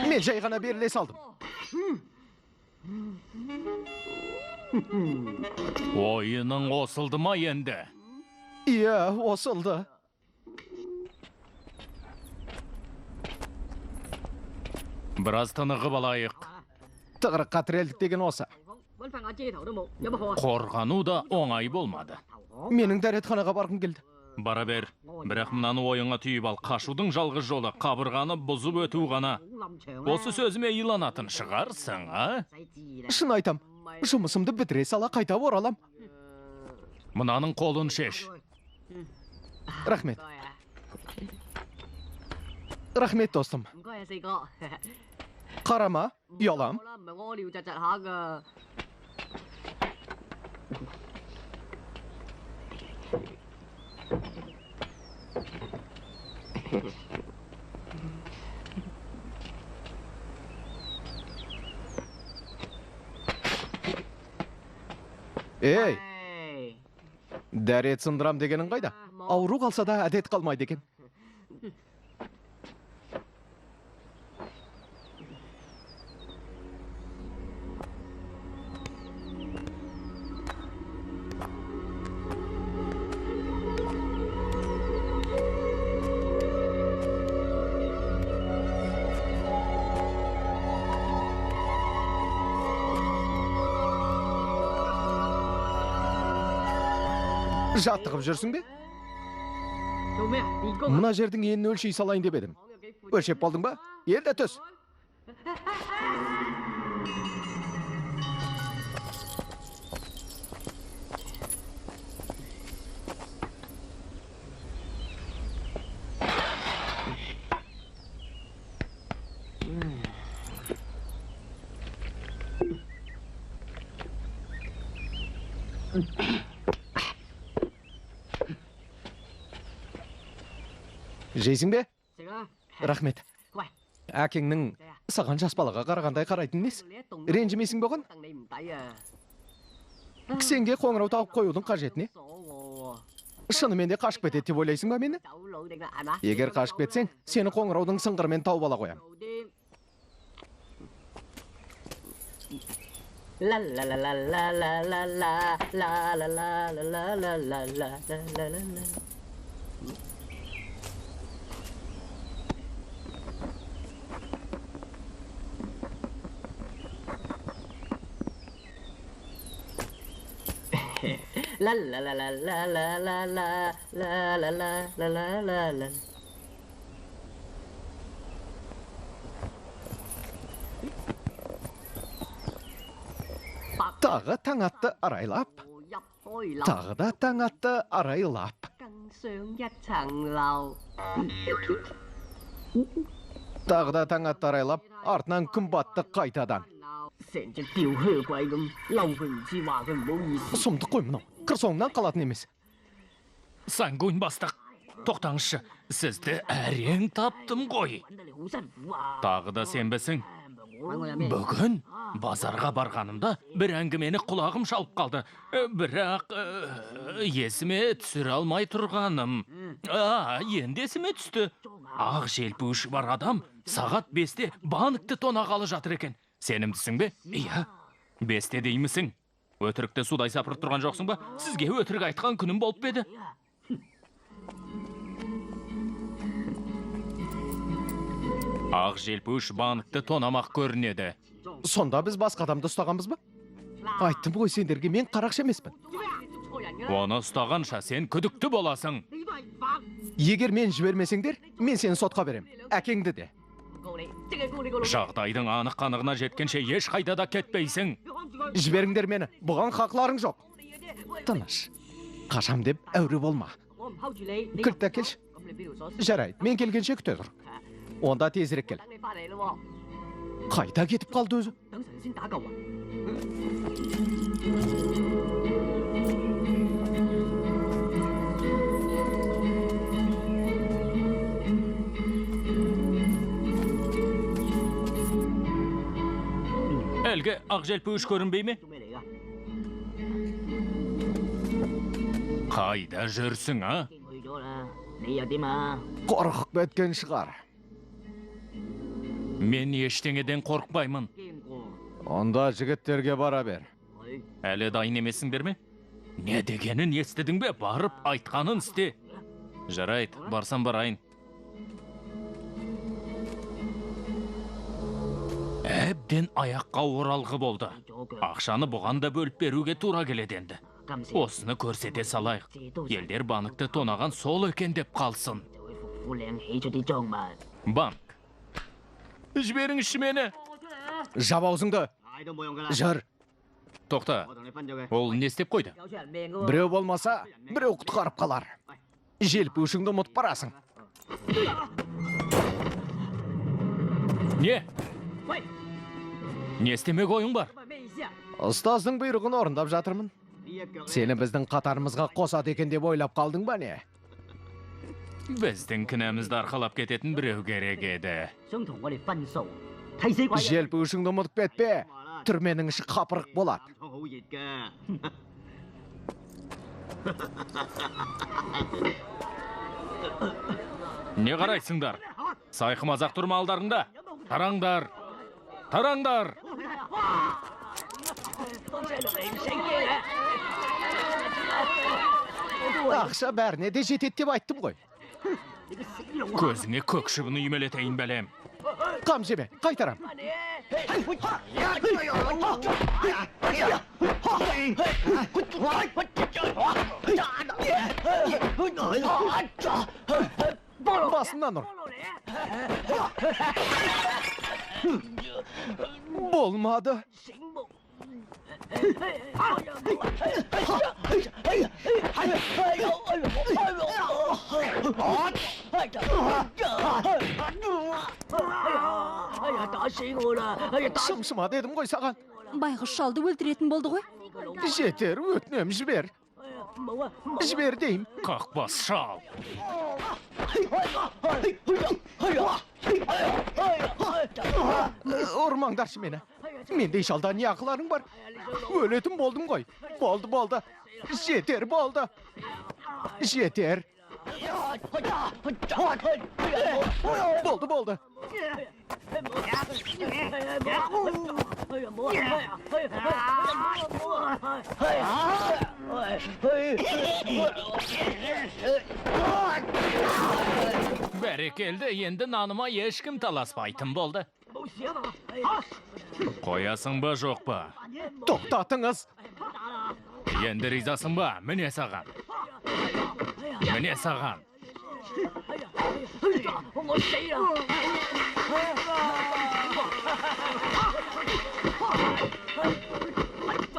Мен жай ғана беріле салдым. Ойының осылды ма енді? Иә, осылды. Біраз тынығып алайық. Тығырыққа тірелдік деген осы. Қорғану да оңай болмады. Менің дәретханаға барғым келді. Бара бер, бірақ мынаны ойыңа түйіп ал. Қашудың жалғыз жолы қабырғаны бұзып өту ғана. Осы сөзіме иланатын шығарсың, а? Шын айтам, жұмысымды бітіре сала қайта оралам. Мынаның қолын шеш. Рахмет. Рахмет, достым. Қарама, ұялам. Ей, дәрет сындырам дегенің қайда? Ауру қалса да әдет қалмайды екен. Жаттығып жүрсің бе? Мына жердің енін өлшей салайын деп едім. Өлшеп болдың ба? Елді түс. Жейсің бе? Рахмет. Әкеңнің саған жас балаға қарағандай қарайтын нес? Ренжімесің бе оған? Кісенге қоңырау тауып қоюдың қажеті не? Шынымен де қашып кетеді деп ойлайсың ба мені? Егер қашып кетсең, сені қоңыраудың сыңғырымен тауып ала қоям. La la la la la la la la la la la la la la la. Тағы таң атты арайлап, тағы да таң атты арайлап. Тағы да таң атты арайлап, артынан күн батты қайтадан. Сұмдық қой мынау, қыр соңынан қалатын емес. Сангунь бастық, тоқтаңызшы, сізді әрең таптым ғой. Тағы да сенбісің? Бүгін базарға барғанымда бір әңгімені құлағым шалып қалды. Бірақ есіме түсіре алмай тұрғаным. Енді есіме түсті. ақ желпуіші бар адам сағат 5-те банкті тонағалы жатыр екен. Сенімдісің бе? Иә. 5-те деймісің? Өтірікті судай сапырып тұрған жоқсың ба? Сізге өтірік айтқан күнім болып беді. Ақ желпуіш банкті тонамақ көрінеді. Сонда біз басқа адамды ұстағанбыз ба? Айттым ғой сендерге, мен қарақшы емеспін. Оны ұстағанша сен күдікті боласың. Егер мен жібермесеңдер, мен сені сотқа берем. Әкеңді де. Жағдайдың анық қанығына жеткенше еш қайда да кетпейсің. Жіберіңдер мені, бұған хақларың жоқ. Тыныш. Қашам деп әуре болма. Кілтті әкелші. Жарайды, мен келгенше күте тұр. Онда тезірек кел. Қайда кетіп қалды өзі? Әлгі ақ желпуіш көрінбей ме? Қайда жүрсің, а? Қорқып біткен шығар. Мен ештеңеден қорықпаймын. Онда жігіттерге бара бер. Әлі дайын емесіңдер ме? Не дегенін естідің бе? Барып айтқанын істе. Жарайды, барсам барайын. Әбден аяққа оралғы болды. Ақшаны бұған да бөліп беруге тура келеді енді. Осыны көрсете салайық. Елдер банкты тонаған сол екен деп қалсын. Банк. Жіберіңізші мені. Жап аузыңды. Жыр. Тоқта, ол не істеп қойды? Біреу болмаса, біреу құтқарып қалар. Желпуішіңді ұмытып барасың. Не? Не істемек ойың бар? Ұстаздың бұйрығын орындап жатырмын. Сені біздің қатарымызға қосады екен деп ойлап қалдың ба не? Біздің кінәмізді арқалап кететін біреу керек еді. Желпуішіңді ұмытып кетпе. Түрменің іші қапырық болады. Не қарайсыңдар? Сайқы мазақ тұрма алдарыңда. Тараңдар! Тараңдар! Ақша бәріне де жетеді деп айттым ғой. Көзіңе көк шыбыны үймелетейін бәлем. Қам жеме, қайтарам. Басымнан ұр. Болмады. Шымшыма дедім ғой саған. Байғұс шалды өлтіретін болды ғой. Жетер, өтінем, жібер. Жібер дейім. Қақбас шал. Ұрмаңдаршы мені. Менде шалда не ақыларың бар? Өлетін болдым ғой. Болды. Жетер, болды. Жетер. Болды. Бәрекелді, енді наныма ешкім таласпайтын болды. Қоясың ба, жоқ па? Тоқтатыңыз. Енді ризасың ба? Міне саған.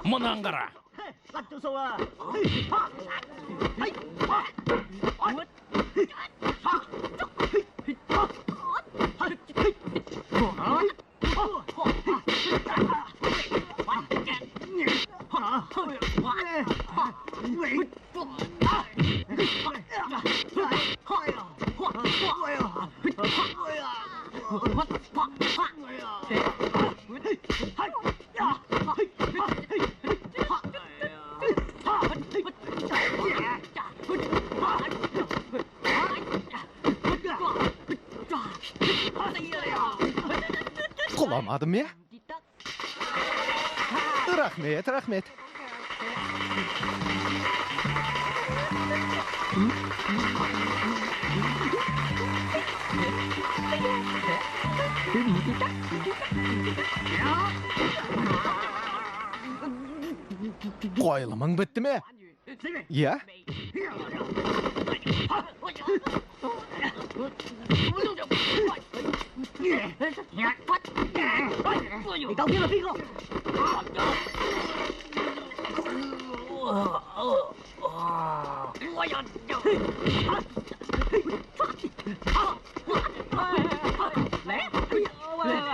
Мұнан қара. Құламадым, е? Рахмет, рахмет. Қойылымың бітті ме? Иә?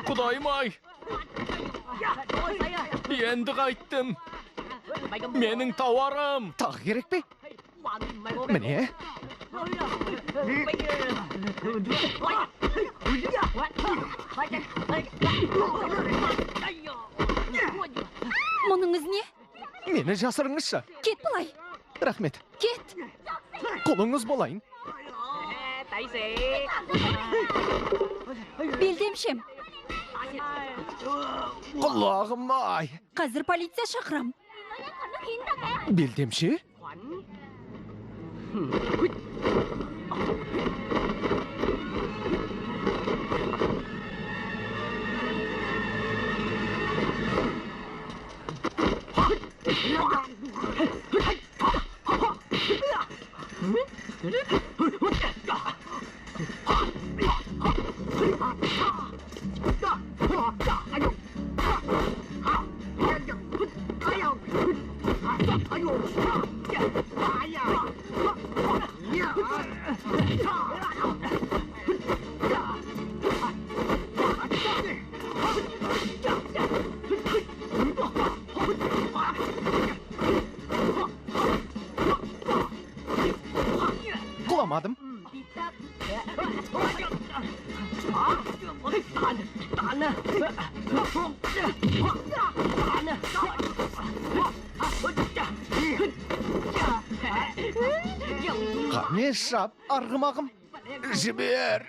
Құдайым-ай! Енді қайттым. Менің тауарым. Тағы керек пе? Міне. Мұныңыз не? Мені жасырыңызшы. Кет былай. Рахмет. Кет. Қолыңыз болайын. Белдемшем. Құлағым ай. Қазір полиция шақырам. Белдемші? Құламадым. Қане шап, арғымағым. Жібер.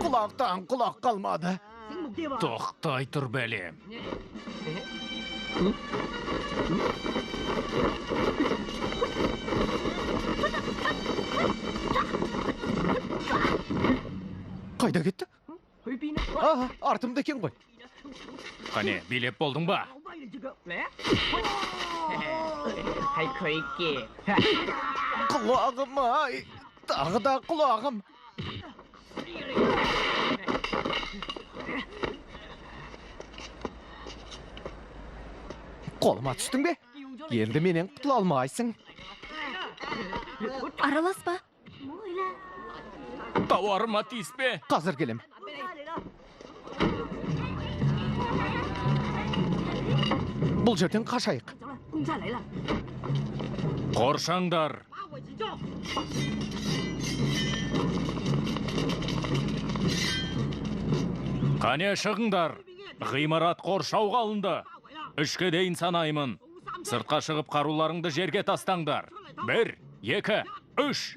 Құлақтан құлақ қалмады. Тоқтай тұр бәлем. Қайда кетті? Артымда екен ғой. Қане, билеп болдың ба? Құлағым ай. Тағы да құлағым. Қолыма түстің бе? Енді менен құтыла алмайсың. Араласпа. Тауарыма тиіспе. Қазір келем. Бұл жерден қашайық. Қоршаңдар. Қане шығыңдар. Ғимарат қоршауға алынды. Үшке дейін санаймын. Сыртқа шығып қаруларыңды жерге тастаңдар. 1, 2, 3.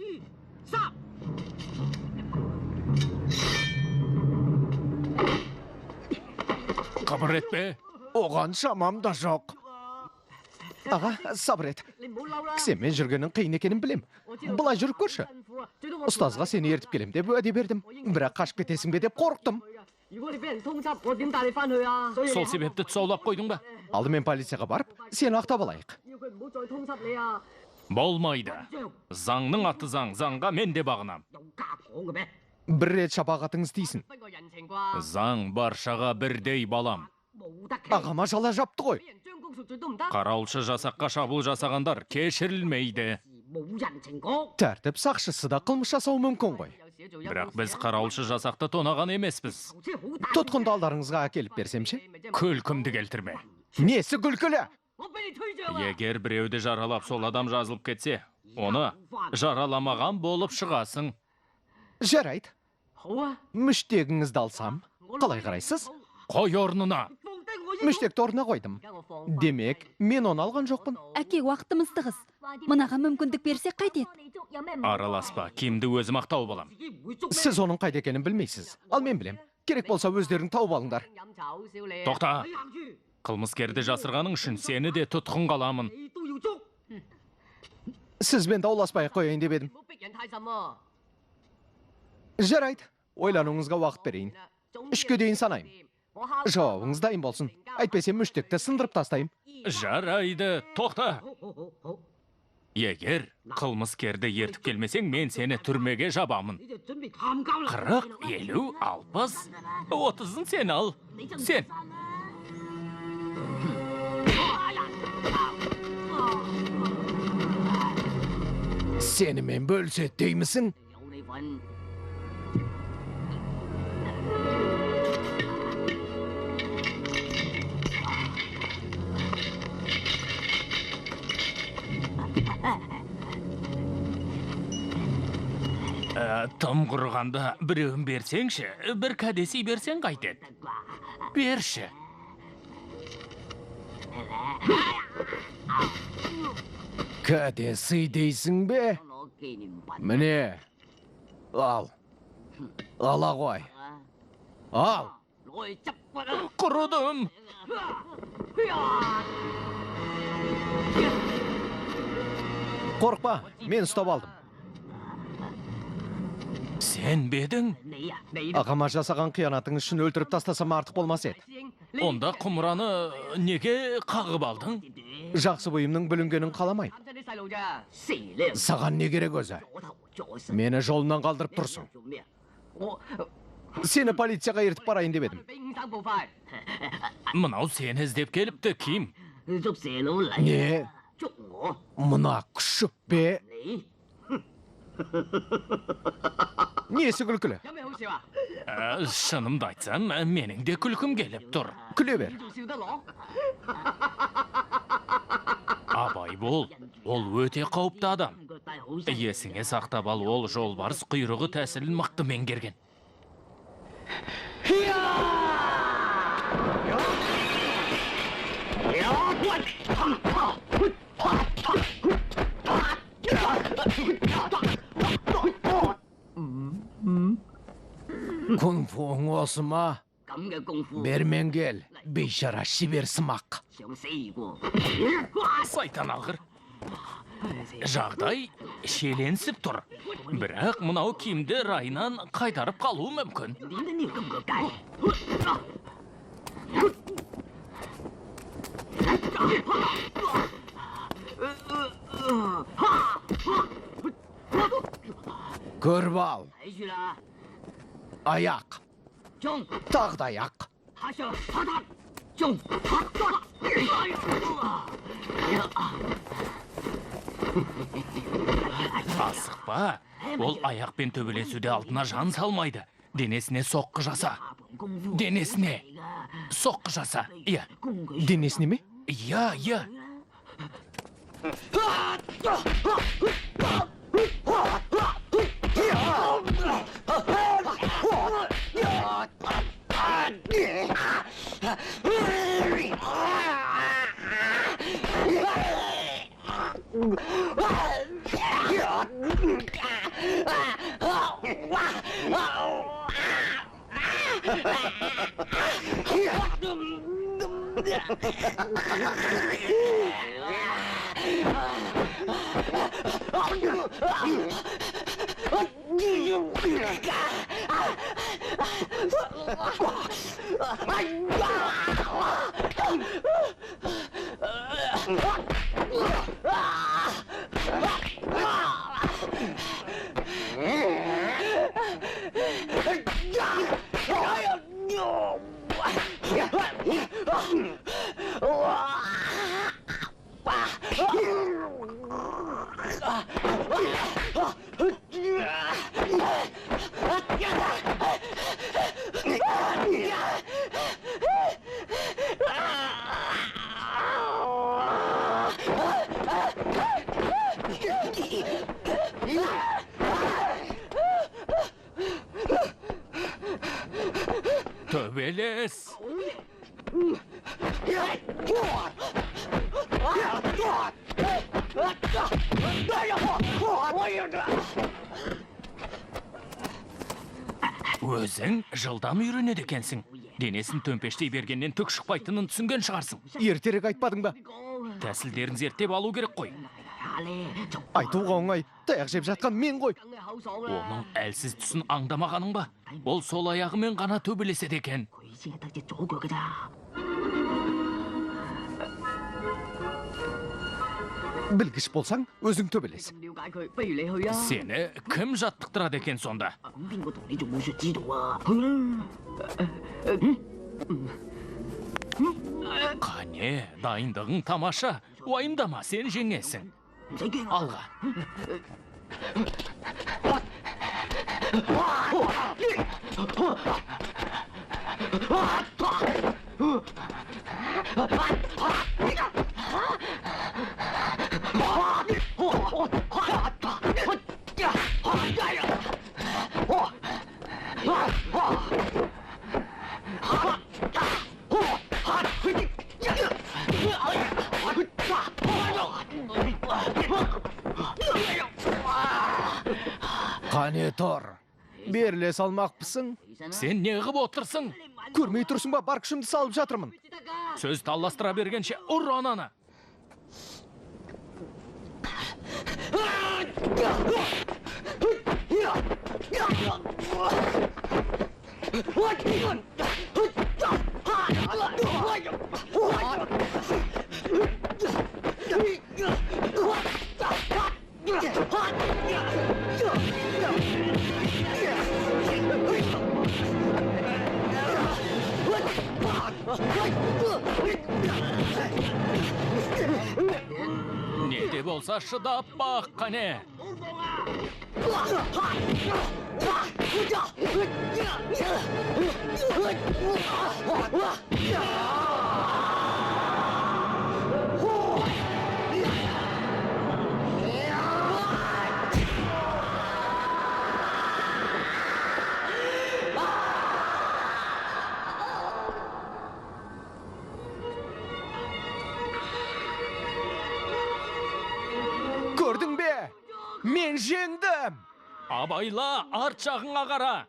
Қыбыр етпе. Оған шамам да жоқ. Аға, сабыр ет. Кісенмен жүргенің қиын екенін білем. Бұлай жүріп көрші. Ұстазға сені ертіп келем деп уәде бердім. Бірақ қашып кетесің бе деп қорықтым. Сол себепті тұсаулап қойдың ба? Алдымен полицияға барып, сені ақтап алайық. Болмайды. Заңның аты заң, заңға мен де бағынам. Бір рет шапағатыңыз тейсін. Заң баршаға бірдей балам. Ағама жала жапты ғой. Қарауылшы жасаққа шабуыл жасағандар кешірілмейді. Тәртіп сақшысы да қылмыс жасау мүмкін ғой. Бірақ біз қарауылшы жасақты тонаған емеспіз. Тұтқындалдарыңызға әкеліп берсемші? Күлкімді келтірме. Несі күлкілі? Егер біреуді жаралап сол адам жазылып кетсе, оны жараламаған болып шығасың. Жарайды. Мүштегіңізді алсам, қалай қарайсыз? Қой орнына. Мүштекті орнына қойдым. Демек, мен оны алған жоқпын. Әке, уақытымызды қыз. Мынаға мүмкіндік берсек қайтеді? Араласпа, кімді өзім ақ тауып алам. Сіз оның қайда екенін білмейсіз. Ал мен білем. Керек болса өздерің тауып алыңдар. Тоқта. Қылмыскерді жасырғаның үшін сені де тұтқын қаламын. Сізбен дауласпай қояйын деп едім. Жарайды. Ойлануыңызға уақыт берейін. 3-ке дейін санайым. Жауабыңыз дайын болсын. Әйтпесе мүштекті сындырып тастайым. Жарайды, тоқта. Егер қылмыскерді ертіп келмесең, мен сені түрмеге жабамын. 40, 50, 60, 30-ын сен ал. Сен. Сенімен бөлісет деймісің? Тым құрғанда біреуін берсеңші, бір кәдесі берсең қайтеді. Берші. Кәдесі дейсің бе? Міне, ал. Ала қой. Ал. Құрыдым. Қорқпа, мен ұстап алдым. Сен бедің? Ағама жасаған қиянатың үшін өлтіріп тастасам артық болмас еді. Онда құмыраны неге қағып алдың? Жақсы бұйымның бүлінгенін қаламайым. Саған не керек өзі? Мені жолынан қалдырып тұрсың. Сені полицияға ертіп барайын деп едім. Мынау сені іздеп келіпті, кім? Не? Мына күшік бе? Несі күлкілі? Шынымды айтсам, менің де күлкім келіп тұр. Күле бер. Абай бол, ол өте қауіпті адам. Есіңе сақтап ал, ол жолбарыс құйрығы тәсілін мықты меңгерген. Күнфуың осы ма? Бермен кел, бейшара шебер сымақ. Сайтан алғыр. Жағдай шеленсіп тұр. Бірақ мынау киімді райынан қайтарып қалуы мүмкін. Көріп ал. Аяқ. Тағда аяқ. Асықпа, ол аяқпен төбелесуде алдына жан салмайды. Денесіне соққы жаса. Денесіне соққы жаса. Иә. Денесіне ме? Иә, иә. Töbeles. Өзің жылдам үйренеді екенсің. Денесін төмпештей бергеннен түк шықпайтынын түсінген шығарсың. Ертерек айтпадың ба? Тәсілдерін зерттеп алу керек қой. Айтуға оңай, таяқ жеп жатқан мен ғой. Оның әлсіз тұсын аңдамағаның ба? Ол сол аяғымен ғана төбелеседі екен. Білгіш болсаң, өзің төбелес. Сені кім жаттықтырады екен сонда? Қане, дайындығың тамаша. Уайымдама, сен жеңесің. Алға. Қане тұр. Беріле салмақпысың? Сен не ғып отырсың? Көрмей тұрсың ба, бар күшімді салып жатырмын. Сөз таластыра бергенше ұр ананы. Не де болса шыдап бақ, қане. Көрдің бе? Мен жеңдім! Абайла, арт жағыңа қара.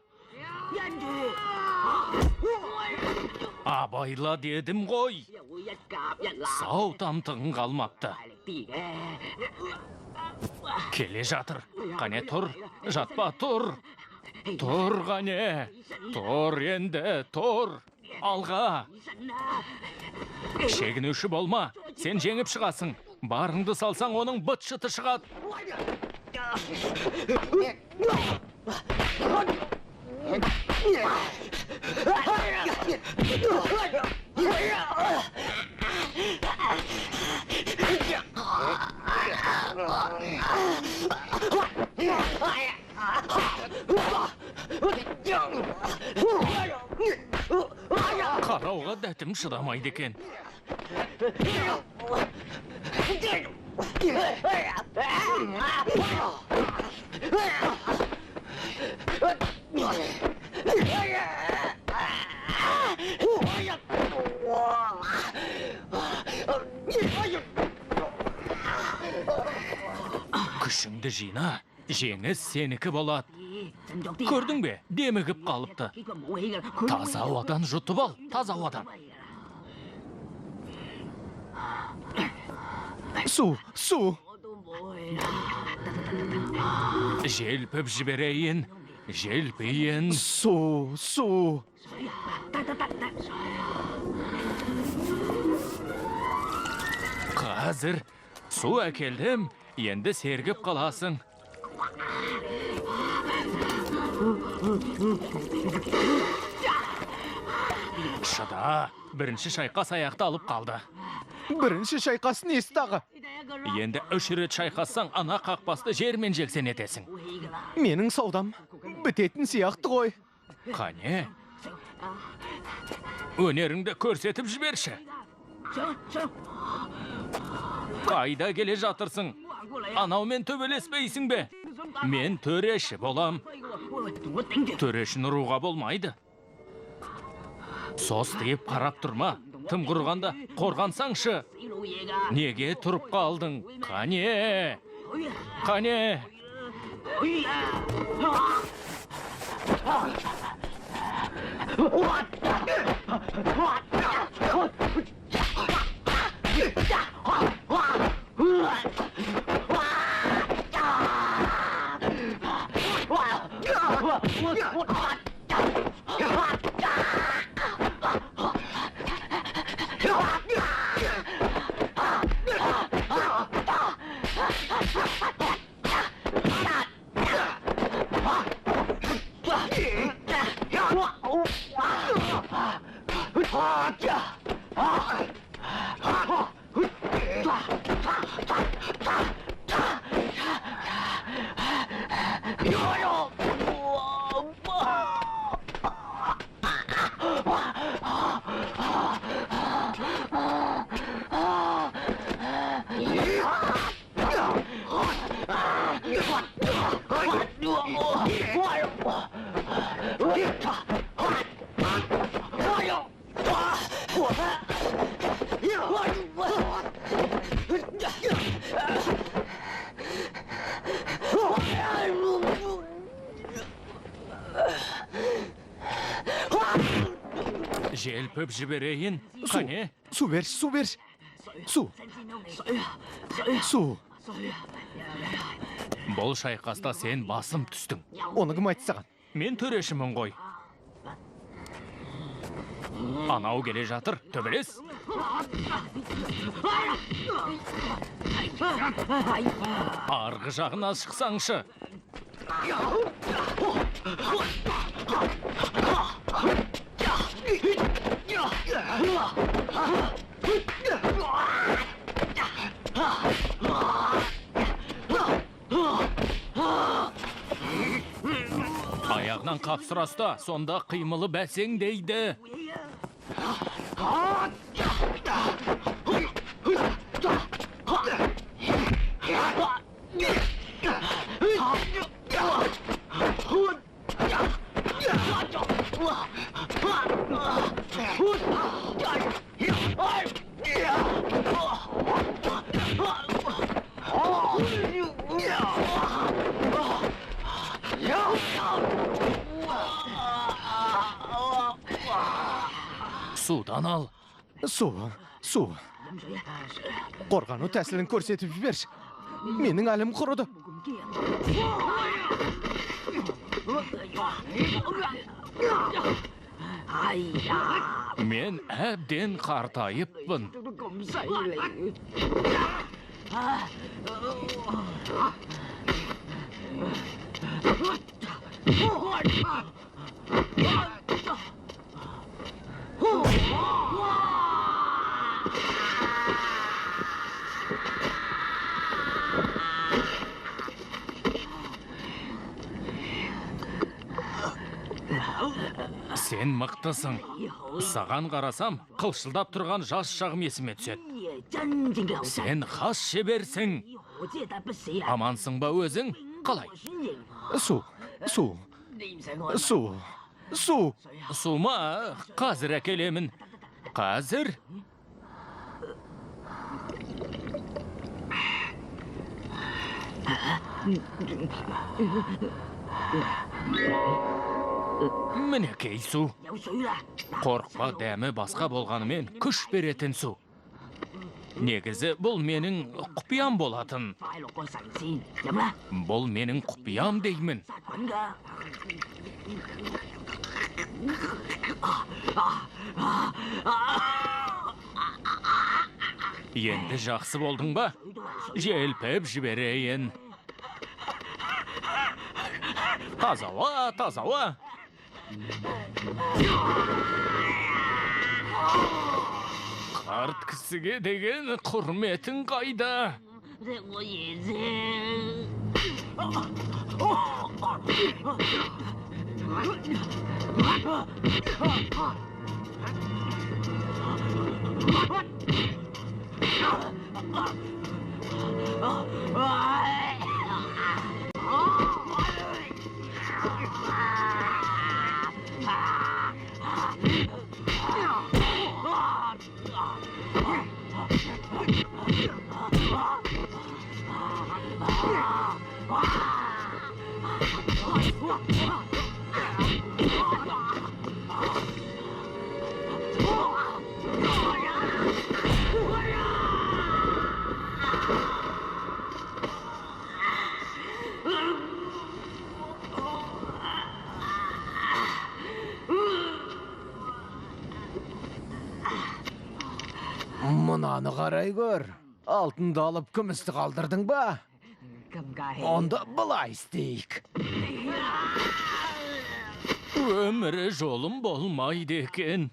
Абайла дедім ғой. Сау тамтығың қалмапты. Келе жатыр. Қане тұр, жатпа тұр. Тұр қане. Тұр енді, тұр. Алға. Шегінуші болма. Сен жеңіп шығасың. Барыңды салсаң, оның бұт-шыты шығады. Қарауға дәтім шыдамайды екен. Күшіңді жина, жеңіс сенікі болады. Көрдің бе, демігіп қалыпты. Таза ауадан жұтып ал, таза ауадан. Су! Желпіп жіберейін. желпейін. Су. Қазір су әкелдім, енді сергіп қаласың. Шыда, бірінші шайқас аяқталып қалды. Бірінші шайқас несі тағы? Енді 3 рет шайқассаң, ана қақпасты жермен жексен етесің. Менің саудам бітетін сияқты ғой. Қане? Өнеріңді көрсетіп жіберші. Қайда келе жатырсың? Анаумен төбелеспейсің бе? Мен төреші болам. Төрешіні ұруға болмайды. Состиып қарап тұрма. Тым құрғанда қорғансаңшы. Неге тұрып қалдың? Қане? Желпіп жіберейін. Қане? Су берші. Су. Бұл шайқаста сен басым түстің. Оны кім айтты саған? Мен төрешімін ғой. Анау келе жатыр, төбелес. Арғы жағына шықсаңшы. Аяғынан қапсыра ұста, сонда қимылы бәсең дейді. Судан ал. Су. Қорғану тәсілін көрсетіп жіберші. Менің әлім құрыды. Мен әбден қартайыппын. Сен мықтысың. Саған қарасам, қылшылдап тұрған жас шағым есіме түседі. Сен хас шеберсің. Амансың ба өзің? Қалай? Су. Су ма? Қазір әкелемін. Қазір? Мінекей су. Қорықпа, дәмі басқа болғанымен күш беретін су. Негізі бұл менің құпиям болатын. Бұл менің құпиям деймін. Енді жақсы болдың ба? Желпіп жіберейін. Тазауа, тазауа. Қарт кісіге деген құрметің қайда? Мұнаны қарай көр. Алтынды алып күмісті қалдырдың ба? Онда былай істейік. Өмірі жолым болмайды екен.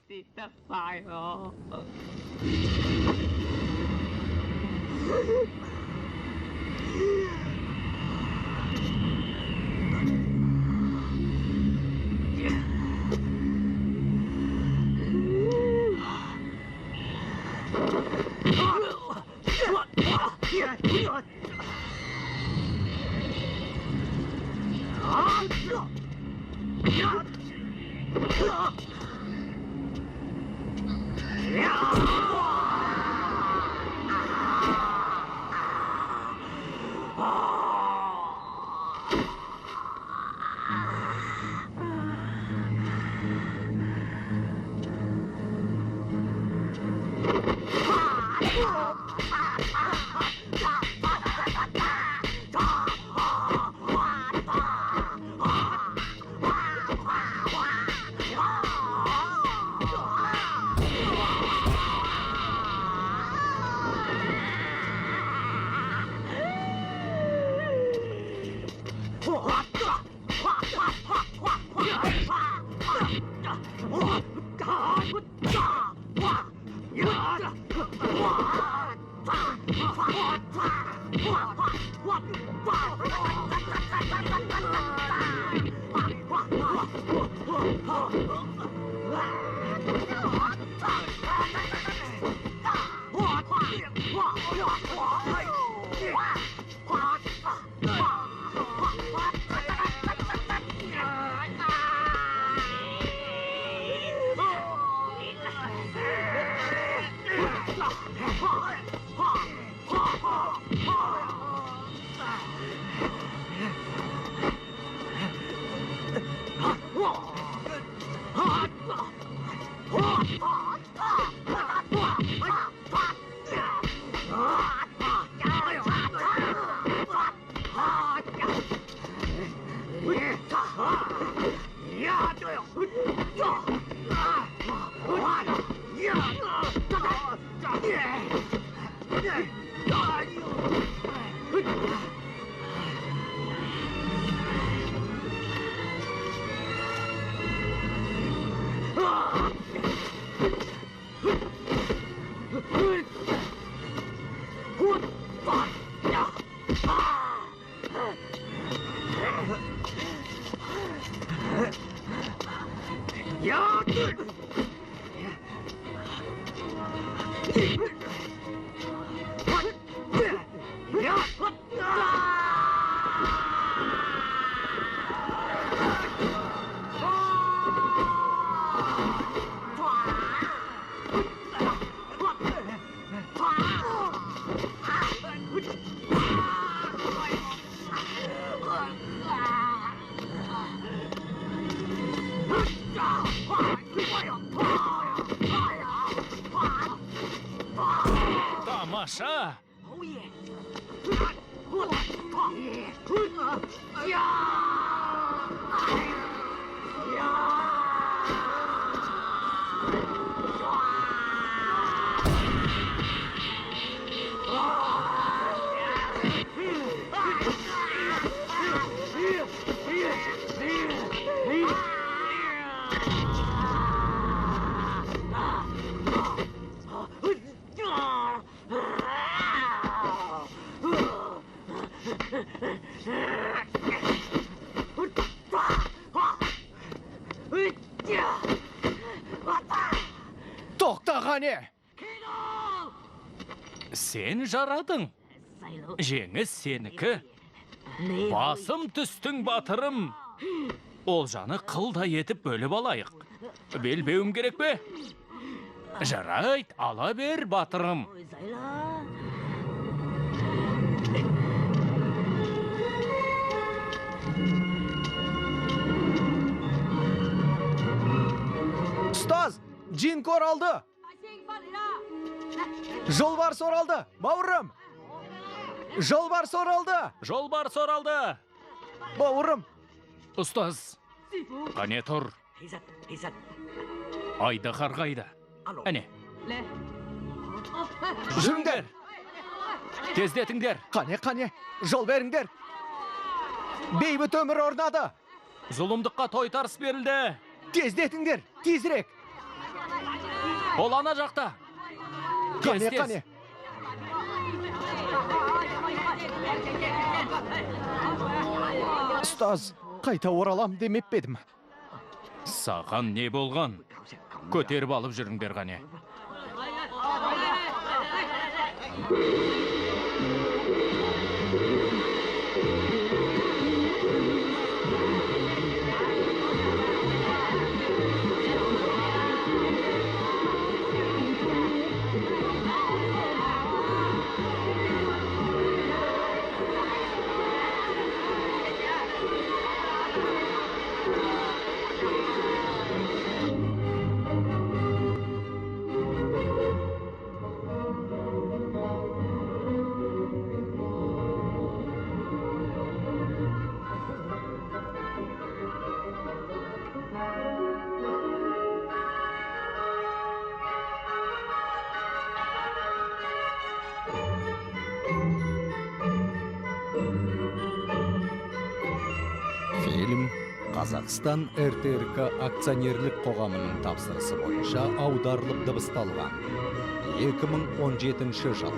тамаша. Тоқта қане! Сен жарадың. Жеңіс сенікі. Басым түстің батырым. Олжаны қылдай етіп бөліп алайық. Белбеуім керек пе? Жарайт, ала бер батырым. Ұстаз, Джинк оралды. Жолбарыс оралды, бауырым. Жолбарыс оралды. Жолбарыс оралды. Бауырым. Ұстаз, қане тұр. Айдаһар қайда? Әне. Жүріңдер. Тездетіңдер. Қане, жол беріңдер. Бейбіт өмір орнады. Зұлымдыққа тойтарыс берілді. Тездетіңдер, тезірек. Ол ана жақта. Қане. Ұстаз, қайта оралам демеп бедім. Саған не болған? Көтеріп алып жүріңдер қане. Фильм Қазақстан РТРК акционерлік қоғамының тапсырысы бойынша аударылып дыбысталған. 2017 жыл.